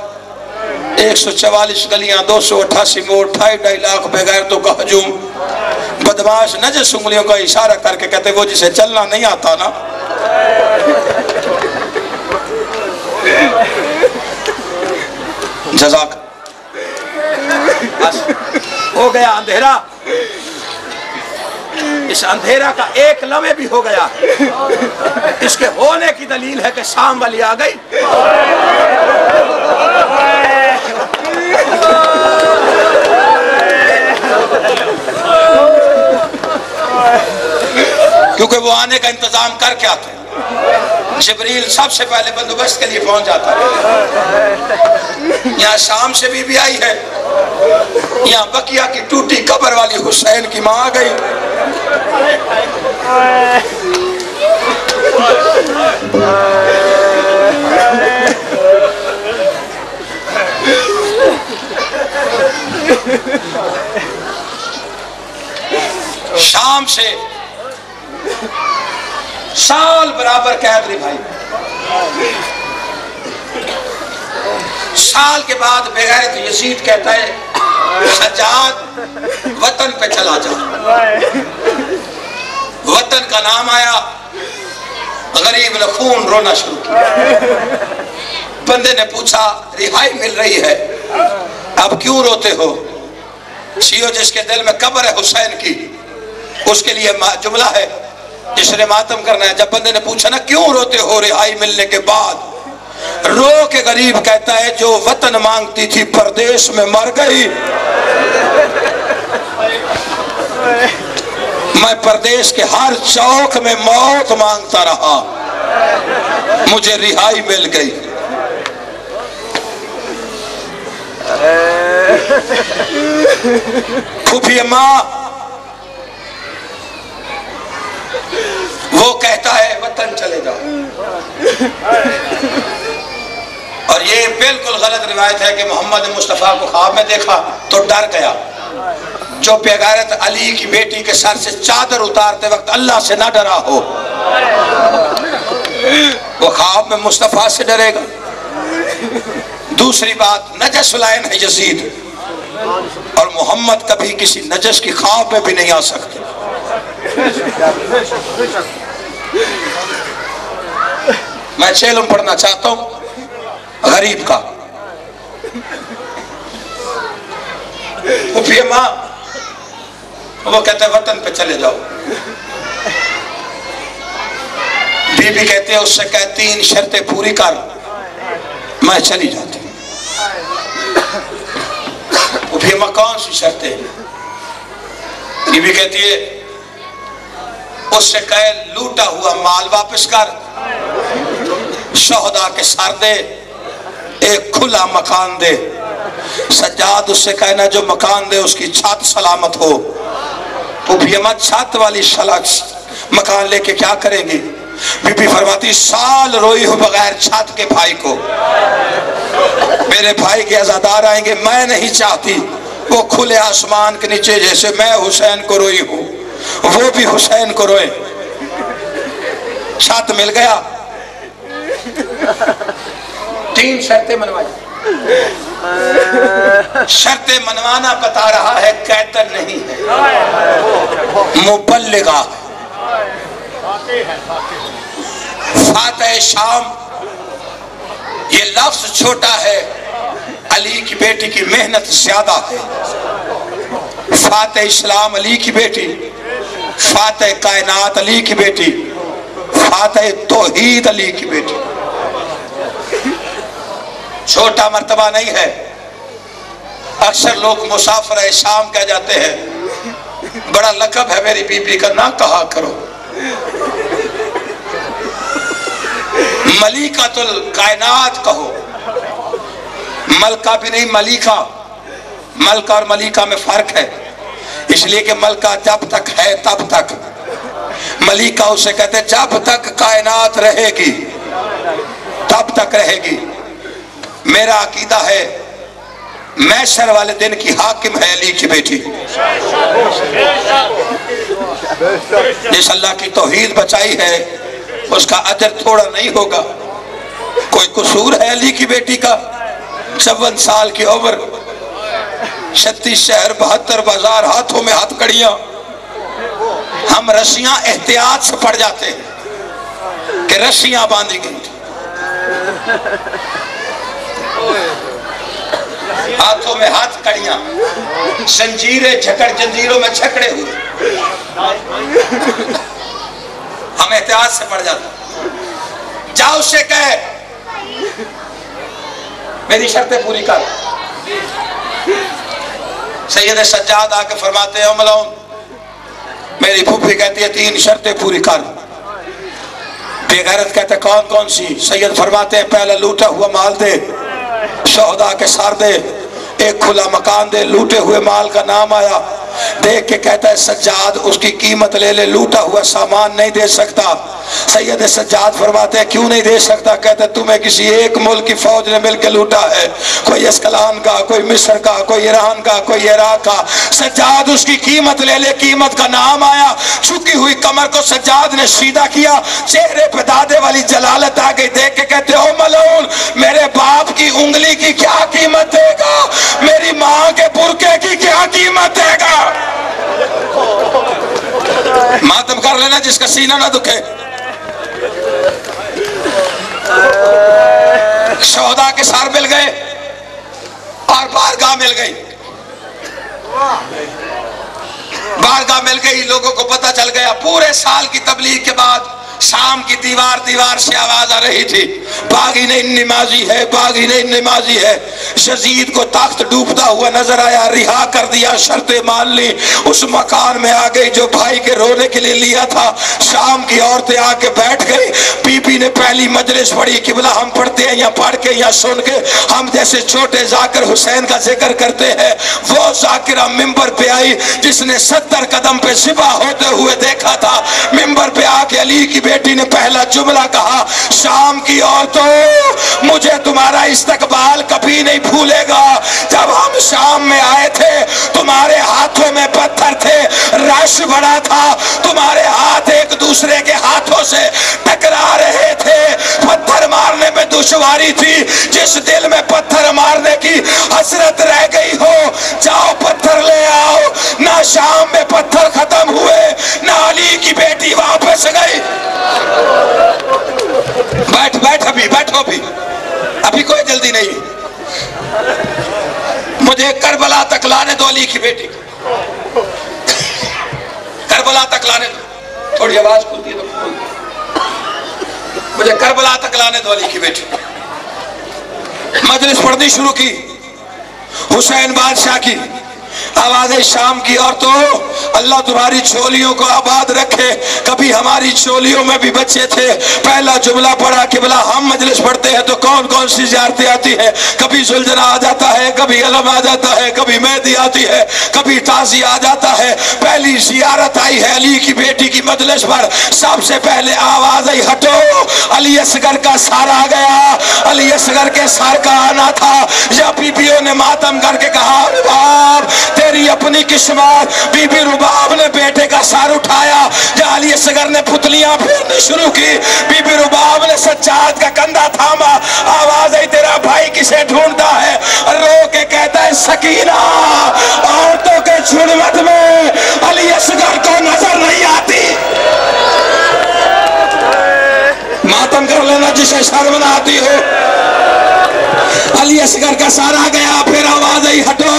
144 गलियां 288 मोड़ 2.5 लाख बेगैरतों का हजूम, बदमाश नजस उंगलियों का इशारा करके कहते वो जिसे चलना नहीं आता ना, जज़ाक। बस हो गया अंधेरा, इस अंधेरा का एक लम्हे भी हो गया। इसके होने की दलील है कि शाम वाली आ गई। क्योंकि वो आने का इंतजाम करके आते हैं। जिब्रील सबसे पहले बंदोबस्त के लिए पहुंच जाता है। यहाँ शाम से भी आई है, यहाँ बकिया की टूटी कब्र वाली हुसैन की मां आ गई। शाम से साल बराबर कैद रही भाई। साल के बाद बेगैरत यजीद कहता है सज्जाद वतन पे चला जा। वतन का नाम आया, गरीब ने खून रोना शुरू किया। बंदे ने पूछा रिहाई मिल रही है, अब क्यों रोते हो? शियो जिसके दिल में कब्र है हुसैन की, उसके लिए जुमला है जिसने मातम करना है। जब बंदे ने पूछा ना क्यों रोते हो रिहाई मिलने के बाद, रो के गरीब कहता है जो वतन मांगती थी परदेश में मर गई। मैं परदेश के हर चौक में मौत मांगता रहा, मुझे रिहाई मिल गई। फूफी माँ वो कहता है वतन चले जाओ। और ये बिल्कुल गलत रिवायत है कि मोहम्मद मुस्तफ़ा को ख्वाब में देखा तो डर गया। जो बेगैरत अली की बेटी के सर से चादर उतारते वक्त अल्लाह से ना डरा हो, वो ख्वाब में मुस्तफ़ा से डरेगा। दूसरी बात, नजस लायन है यजीद, और मोहम्मद कभी किसी नजस की ख्वाब में भी नहीं आ सकते। मैं चेलम पढ़ना चाहता हूं गरीब का। माँ वो कहते हैं वतन पे चले जाओ। बीबी कहते हैं उससे कह 3 शर्तें पूरी कर, मैं चली जाती। माँ कौन सी शर्तें? बीबी कहती है उससे कहे लूटा हुआ माल वापस कर, शोहदा के सर दे एक खुला मकान दे। सज्जाद उससे कहना जो मकान दे उसकी छत सलामत हो। पुफियमा छत वाली मकान लेके क्या करेंगी? बीबी फरमाती साल रोई हो बगैर छत के भाई को। मेरे भाई के अज़ादार आएंगे, मैं नहीं चाहती वो खुले आसमान के नीचे जैसे मैं हुसैन को रोई हूं वो भी हुसैन को रोए। छत मिल गया, 3 शर्तें मनवाई। शर्तें मनवाना बता रहा है, कैतन नहीं है, मुबल्लिगा। फातह शाम ये लफ्ज छोटा है, अली की बेटी की मेहनत ज्यादा है। फातह इस्लाम अली की बेटी, फातह कायनात अली की बेटी, फातह तौहीद अली की बेटी। छोटा मर्तबा नहीं है। अक्सर लोग मुसाफिर शाम कह जाते हैं, बड़ा लकब है मेरी बीबी का, ना कहा करो। मलिकातुल कायनात कहो, मलका भी नहीं मलिका। मलका और मलिका में फर्क है, इसलिए कि मलका जब तक है तब तक, मलिका उसे कहते जब तक कायनात रहेगी तब तक रहेगी। मेरा अकीदा है मैशर वाले दिन की हाकिम है अली की बेटी। जिस अल्लाह की तौहीद बचाई है उसका अजर थोड़ा नहीं होगा। कोई कसूर है अली की बेटी का? 54 साल की उम्र, 36 शहर, 72 बाजार, हाथों में हथकड़ियां। हम रस्सियां एहतियात से पड़ जाते हैं कि रस्सियां बांधी गई, हाथों में हाथ कड़ियां, जंजीरें झकड़, जंजीरों में छकड़े हुए। हम एहतियात से पड़ जाते। जाओ उससे कहे मेरी शर्तें पूरी कर। सैयद सज्जाद आके फरमाते हैं मलौन, मेरी फूफी कहती है 3 शर्तें पूरी कर। बेगैरत कहते कौन कौन सी? सैयद फरमाते हैं पहला लूटा हुआ माल दे, शोहदा के सर दे, एक खुला मकान दे। लूटे हुए माल का नाम आया, देख के कहता है सज्जाद उसकी कीमत ले ले, लूटा हुआ सामान नहीं दे सकता। सैयद सज्जाद फरमाते हैं क्यों नहीं दे सकता? कहते तुम्हें किसी एक मुल्क की फौज ने मिलकर लूटा है, कोई अस्कलान का, कोई मिस्र का, कोई ईरान का, कोई इराक का। सज्जाद उसकी कीमत ले ले। कीमत का नाम आया, झुकी हुई कमर को सज्जाद ने सीधा किया, चेहरे पे दादे वाली जलालत आ गई। देख के कहते हो मलऊन मेरे बाप की उंगली की क्या कीमत देगा, मेरी माँ के बुरके की क्या कीमत देगा? मातम कर लेना जिसका सीना ना दुखे। शोहदा के सार मिल गए और बारगाह मिल गई। बारगाह मिल गई, लोगों को पता चल गया। पूरे साल की तबलीग के बाद शाम की दीवार दीवार से आवाज आ रही थी, बागी नहीं नमाजी है, बागी नहीं नमाजी है। यजीद को ताकत डूबता हुआ नजर आया, रिहा कर दिया, शर्तें मान ली, उस मकान में आ गई जो भाई के रोने के लिए लिया था। शाम की औरतें आके बैठ गई। बीबी ने पहली मजलिस पढ़ी, किबला हम पढ़ते हैं या पढ़ के या सुन के, हम जैसे छोटे जाकिर हुसैन का जिक्र करते हैं। वो जाकिरा मिंबर पे आई जिसने 70 कदम पे सिपा होते हुए देखा था। मिंबर पे आके अली की बेटी ने पहला जुमला कहा, शाम की औरतों मुझे तुम्हारा इस्तकबाल कभी नहीं भूलेगा। जब हम शाम में आए थे तुम्हारे हाथों में पत्थर थे, रश बड़ा था, तुम्हारे हाथ एक दूसरे के हाथों से टकरा रहे थे, पत्थर मारने में दुश्वारी थी। जिस दिल में पत्थर मारने की हसरत रह गई हो, जाओ पत्थर ले आओ। ना शाम में पत्थर खत्म हुए, ना अली की बेटी वापस गई। बैठ बैठ अभी बैठो, अभी कोई जल्दी नहीं। मुझे करबला तक लाने दो अली की बेटी, करबला तक लाने दो। थोड़ी आवाज खुलती है तो मुझे करबला तक लाने दो अली की बेटी। मजलिस पढ़नी शुरू की हुसैन बादशाह की। आवाज़ शाम की औरतों, अल्लाह तुम्हारी चोलियों को आबाद रखे। कभी हमारी चोलियों में भी बच्चे थे। पहला जुमला पढ़ा किबला, हम मजलिस पढ़ते हैं तो कौन कौन सी ज़ियारतें आती है। कभी सुलझना आ जाता है, कभी अलम आ जाता है, कभी मेहंदी आती है, कभी ताज़ी आ जाता है। पहली ज़ियारत आई है अली की बेटी की मजलिस पर। सबसे पहले आवाज़ आई, हटो, अली असगर का सार आ गया। अली असगर के सार का आना था। या बीबियों ने मातम करके कहा, रुबाब तेरी अपनी किस्मत। बीबी रुबाब ने बेटे का सार उठाया। या अली असगर ने पुतलियां फेरनी शुरू की। बीबी रुबाब ने सज्जाद का कंधा थामा। आवाज आई, तेरा भाई किसे ढूंढता है। रो के कहता है, सकीना औरतों के झुरमट में अली असगर को नजर नहीं आती। मातम कर लेना जिसे शर्म ना आती हो। अली असगर का सारा गया। फिर आवाज आई, हटो,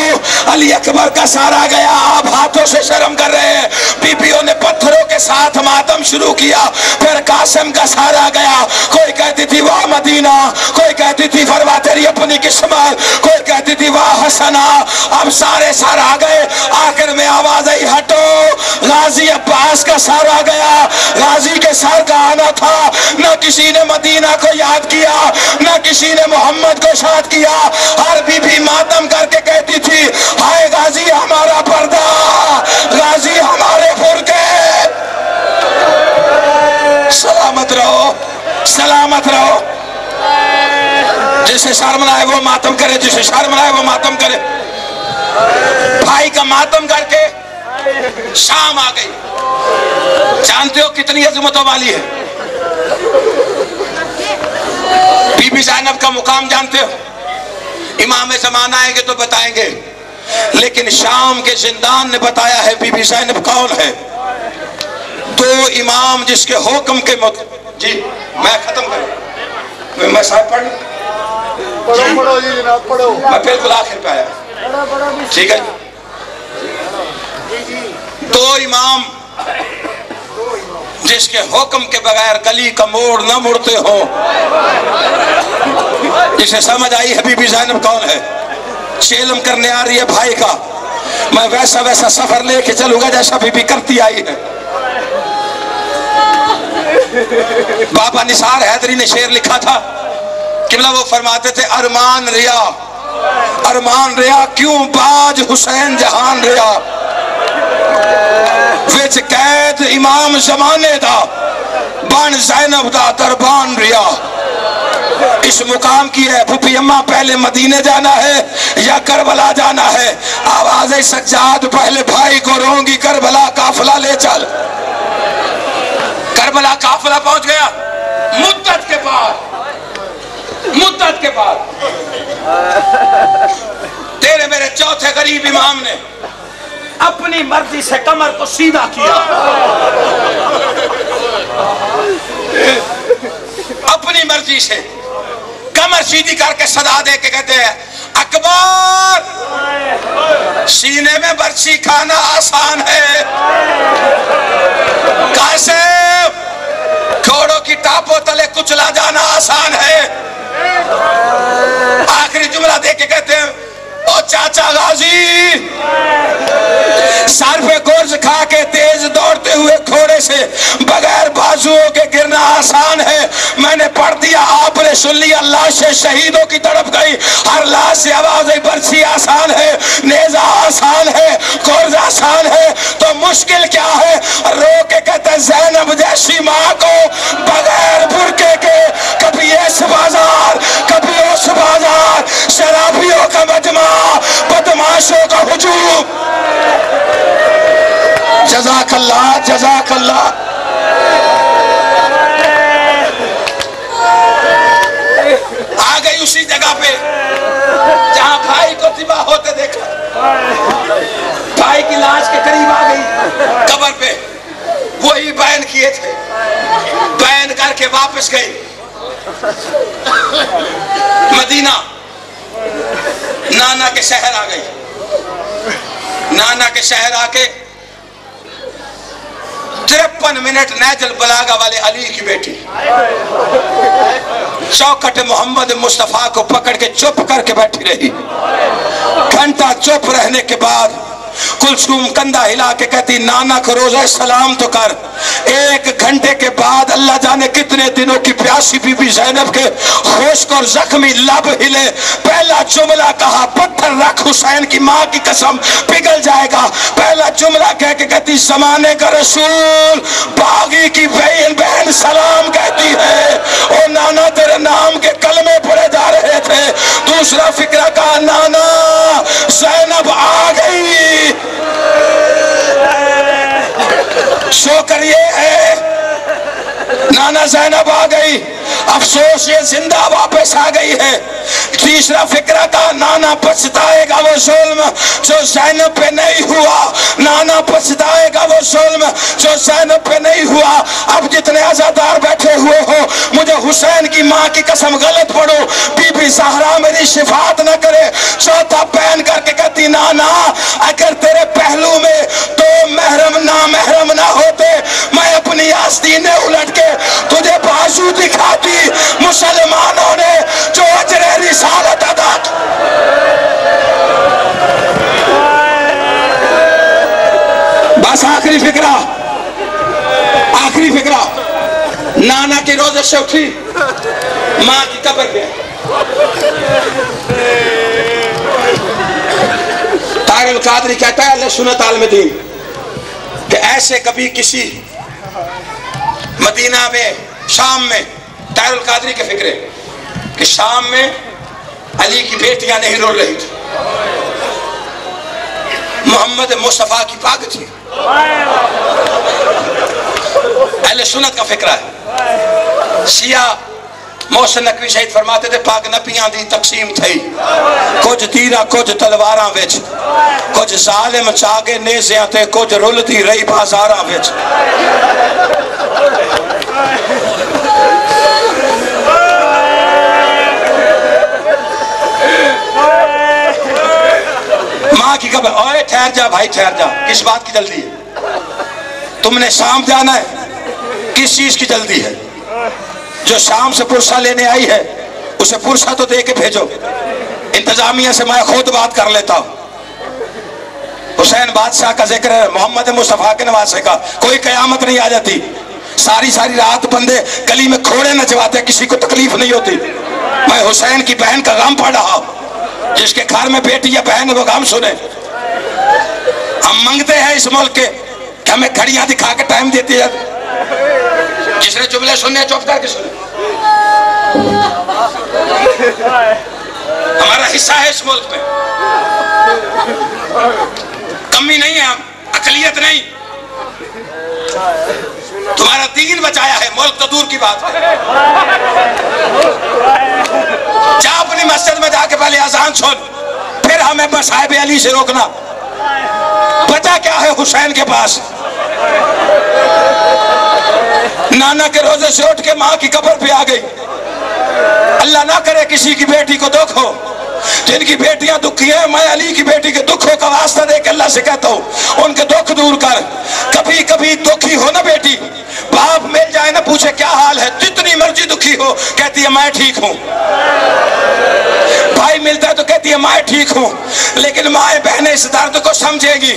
अली अकबर का सारा गया। आप हाथों से शर्म कर रहे हैं। बीबियों ने पत्थरों के साथ मातम शुरू किया। फिर कासिम का सारा गया। कोई कहती थी वाह मदीना, कोई कहती थी फरवा तेरी अपनी किस्मत, कोई कहती थी वाह हसना। अब सारे सार आ गए। आखिर में आवाज आई, हटो, गाजी अब्बास का सारा गया। गाजी के सार का आना था। न किसी ने मदीना को याद किया, न किसी ने मोहम्मद को शाद किया। हर बीबी मातम करके कहती थी, हाय गाजी हमारा पर्दा, गाजी हमारे बुर्के। सलामत रहो, सलामत रहो। जिसे शर्म ना आए वो मातम करे, जिसे शर्म ना आए वो मातम करे। भाई का मातम करके शाम आ गई। जानते हो कितनी अजमतों वाली है बीबी ज़ैनब का मुकाम जानते हो। इमाम ज़माना आएंगे तो बताएंगे, लेकिन शाम के जिंदान ने बताया है बीबी ज़ैनब कौन है। दो इमाम जिसके हुक्म के जी मैं खत्म करूं, मैं साहब पढ़ पढ़ो जी जनाब पढ़ो। मैं बिल्कुल आखिर पे आया, ठीक है। दो इमाम जिसके हुक्म के बगैर गली का मोड़ न मुड़ते हो। जिसे समझ आई है बीबी ज़ैनब कौन है। चेलम करने आ रही है भाई का, मैं वैसा वैसा सफर लेके चलूंगा जैसा बीबी करती आई है। बाबा निसार हैदरी ने शेर लिखा था किबला, वो फरमाते थे, अरमान रिया, अरमान रिया क्यों बाज हुसैन जहान रिया। विच कैद इमाम जमाने दा बन ज़ैनब दा दरबान रिया। इस मुकाम की है फूफी अम्मा, पहले मदीने जाना है या करबला जाना है। आवाज़ सज्जाद, पहले भाई को रोंगी करबला काफिला ले चल। करबला काफिला पहुंच गया मुद्दत के बाद, मुद्दत के बाद। तेरे मेरे चौथे गरीब इमाम ने अपनी मर्जी से कमर को सीधा किया। अपनी मर्जी से कमर सीधी करके सदा दे के कहते हैं, अकबर सीने में बर्छी खाना आसान है। कासिम घोड़ों की टापों तले कुचला जाना आसान है। आखिरी जुमला दे के कहते हैं, ओ चाचा गाजी सर पे गोर्ज खा के तेज दौड़ते हुए घोड़े से बगैर बाजुओं के गिरना आसान है। मैंने पढ़ दिया, आपने सुन लिया, लाशें शहीदों की तरफ गई। हर लाश से आवाज आई, बर्छी आसान है, नेजा आसान है, गोर्ज आसान है, तो मुश्किल क्या है। रो के कहते ज़ैनब जैसी माँ को बगैर बुरके के कभी इस बाजार कभी उस बाजार, शराबियों का मजमा, बदमाशों का हुजूम। जज़ाकल्लाह, जज़ाकल्लाह। आ गई उसी जगह पे जहां भाई को तिबा होते देखा। भाई की लाश के करीब आ गई कब्र पे। वही बयान किए थे, बयान करके वापस गई मदीना। नाना के शहर आ गई। नाना के शहर आके 53 मिनट नहजुल बलागा वाले अली की बेटी चौखट मोहम्मद मुस्तफा को पकड़ के चुप करके बैठी रही। घंटा चुप रहने के बाद कुलसूम कंधा हिला के कहती नाना को रोज़े सलाम तो कर। 1 घंटे के बाद अल्लाह जाने कितने दिनों की प्यासी बीबी ज़ैनब के खुश्क और जख्मी लब हिले। पहला जुमला कहा पत्थर रख हुसैन की माँ की कसम पिघल जाएगा। पहला जुमला कह के कहती ज़माने का रसूल बागी की बहन सलाम कहती है ओ नाना तेरे नाम के कलमे पढ़े जा रहे थे। दूसरा फिक्रा कहा नाना ज़ैनब आ गई। शोकर ये है नाना ज़ैनब आ गई, अफसोस ये जिंदा वापस आ गई है। तीसरा फिक्रा था नाना पछताएगा वो जुल्म जो ज़ैनब पे नहीं हुआ, नाना पछताएगा वो जुल्म जो ज़ैनब पे नहीं हुआ। अब जितने आज़ादार बैठे हुए हो मुझे हुसैन की माँ की कसम गलत पढ़ो, बीबी ज़हरा मेरी शिफात न करे। चौथा पहन करके कहती नाना अगर तेरे पहलू में 2 महरम ना महरम ना होते मैं अपनी आस्तीनें उलट के तुझे बाजू दिखाती। मुसलमानों ने जो अजरे रिसालत अदा बस आखिरी फिक्रा नाना की रोज़े से उठी माँ की कब्र पे तारुल कादरी कहता है अल्लाह सुन्नत आलम दीन कि ऐसे कभी किसी मदीना में शाम में तारुल कादरी के फिक्रे कि शाम में अली की बेटियां नहीं रो रही थी, मोहम्मद मुस्तफा की पाग थी। अहले सुन्नत का फिक्रा है। शिया मोहसिन नकवी शहीद फरमाते थे पाक नबियां दी तकसीम थी, कुछ तीरा कुछ तलवारां विच, कुछ जालिम चागे नेज़ियां ते कुछ रुलदी रही बाजारां विच। माँ की कब्र, ओए ठहर जा भाई ठहर जा, किस बात की जल्दी है? तुमने शाम जाना है, किस चीज की जल्दी है? जो शाम से पुरसा लेने आई है उसे पुरसा तो दे के भेजो। इंतजामिया से मैं खुद बात कर लेता हूँ। हुसैन बादशाह का जिक्र है, मोहम्मद मुस्तफा के नवासे का, कोई कयामत नहीं आ जाती। सारी सारी रात बंदे गली में घोड़े नचवाते, किसी को तकलीफ नहीं होती। मैं हुसैन की बहन का गम पढ़ रहा हूँ, जिसके घर में बेटी या बहन वो गम सुने। हम मांगते हैं इस मुल्क के कि हमें घड़ियां दिखा के टाइम देती है, जिसने जुमले सुनने चुप करके सुने। हमारा हिस्सा है इस मुल्क में, कमी नहीं है, हम अकलियत नहीं। तुम्हारा दीन बचाया है, मुल्क तो दूर की बात है। जा अपनी मस्जिद में जाके पहले अजान सुन, फिर हमें मसाहिब अली से रोकना। बचा क्या है हुसैन के पास? नाना के रोजे से उठ के माँ की कब्र पे आ गई। अल्लाह ना करे किसी की बेटी को दुख हो, जिनकी बेटियां दुखी है मैं अली की बेटी के दुखों का वास्ता दे के अल्लाह से कहता हूँ उनके दुख दूर कर। कभी कभी दुखी हो ना बेटी, बाप मिल जाए ना पूछे क्या हाल है, जितनी मर्जी दुखी हो कहती है मैं ठीक हूँ। भाई मिलता है तो कहती है मैं ठीक हूँ। लेकिन माए बहनें इस दर्द को समझेगी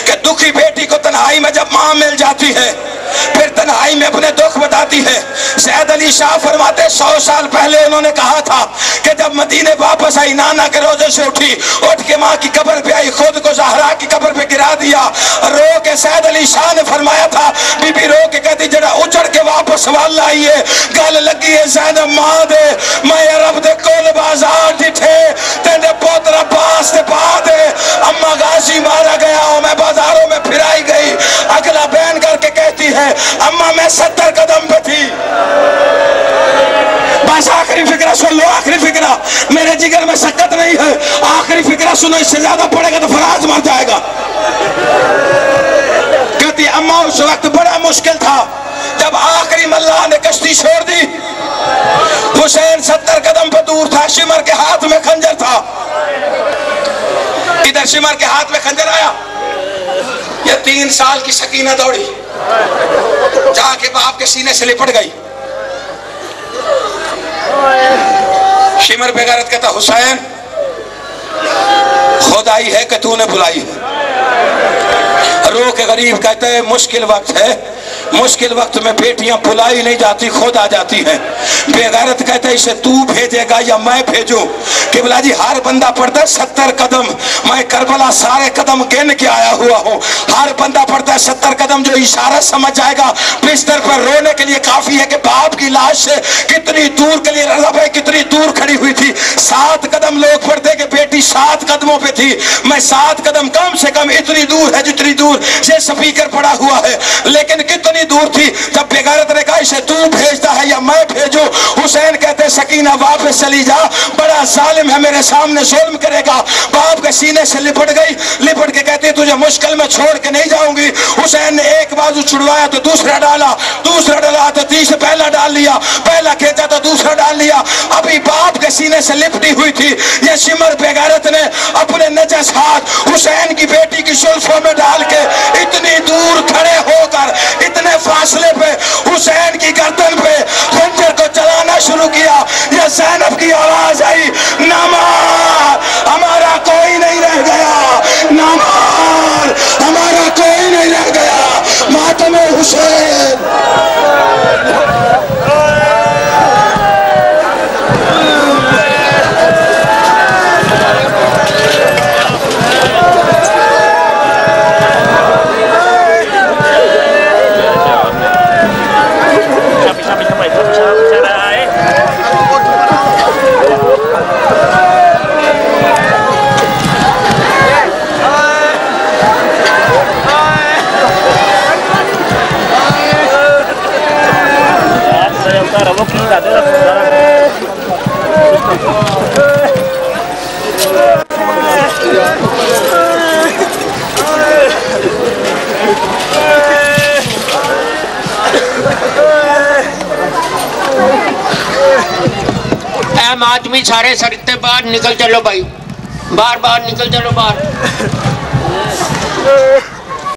कि दुखी बेटी को तन्हाई में जब माँ मिल जाती है फिर तन्हाई में अपने दुख बताती है। सैयद अली शाह फरमाते 100 साल पहले उन्होंने कहा था कि जब मदीने वापस आई, नाना के रोजे से उठी, उठ के माँ की कब्र पे आई, खुद को ज़हरा की कब्र पे गिरा दिया। रो के सैयद अली शाह ने फरमाया था, बीबी रो के कहती जरा उजड़ के वापस वाल आई है, गल लगी है ज़ैनब मां दे, मैं अरब दे कोल बाजार डिठे तेरे पोतरा पास दे पा दे, अम्मा गाजी मारा गया हो मैं बाजारों में फिराई गई। अगला बयान करके कहती है अम्मा मैं 70 कदम पे थी। बस आखिरी फिक्रा सुन लो, आखिरी फिक्रा, मेरे जिगर में शक्कत नहीं है, आखिरी फिक्रा सुनो, इससे ज्यादा पड़ेगा तो फराज मर जाएगा। कहती अम्मा उस वक्त बड़ा मुश्किल था जब आखिरी मल्लाह ने कश्ती छोड़ दी, हुसैन 70 कदम पे दूर था, शिमर के हाथ में खंजर था। इधर शिमर के हाथ में खंजर आया, ये 3 साल की सकीना दौड़ी, जाके बाप के सीने से लिपट गई। शिमर बेगैरत कहता हुसैन खुदाई है कि तूने बुलाई है, रो के गरीब कहते हैं मुश्किल वक्त है, मुश्किल वक्त में बेटियां बुलाई नहीं जाती, खुद आ जाती हैं। बेगैरत कहते हैं इसे तू भेजेगा या मैं भेजूं? किबला जी हर बंदा पढ़ता है 70 कदम, मैं करबला सारे कदम गिन के आया हुआ हूँ। हर बंदा पढ़ता है 70 कदम, जो इशारा समझ जाएगा बिस्तर पर रोने के लिए काफी है कि बाप की लाश कितनी दूर के लिए रज़ा भाई कितनी दूर खड़ी हुई थी। 7 कदम लोग पढ़ते कि बेटी 7 कदमों पे थी, मैं 7 कदम कम से कम इतनी दूर है जितनी दूर ये स्पीकर पड़ा हुआ है। लेकिन कितनी दूर थी? जब बेगैरत ने कहा इसे तू भेजता है या मैं भेजूं? हुसैन कहते सकीना वापस चली जा, बड़ा जालिम है, मेरे सामने जुल्म करेगा। बाप के सीने से लिपट गई, लिपट के कहती तुझे मुश्किल में छोड़ के नहीं जाऊंगी। हुसैन ने एक बाजू छुड़वाया तो दूसरा डाला, दूसरा डाला तो तीसरा पहला डाल लिया, पहला खींचा तो दूसरा डाल लिया। अभी बाप के सीने से लिपटी हुई थी। ये सिमर बेगैरत ने अपने नजस हाथ हुसैन की बेटी की जुल्फों में डाल के इतनी दूर खड़े होकर इतने फासले पे हुसैन की गर्दन पे खंजर को चलाना शुरू किया। ये ज़ैनब की आवाज आई, ना मार, हमारा कोई नहीं रह गया, ना मार, हमारा कोई नहीं रह गया, मातम हुसैन। आदमी सारे सड़क से बाहर निकल चलो भाई, बाहर बाहर निकल चलो बाहर।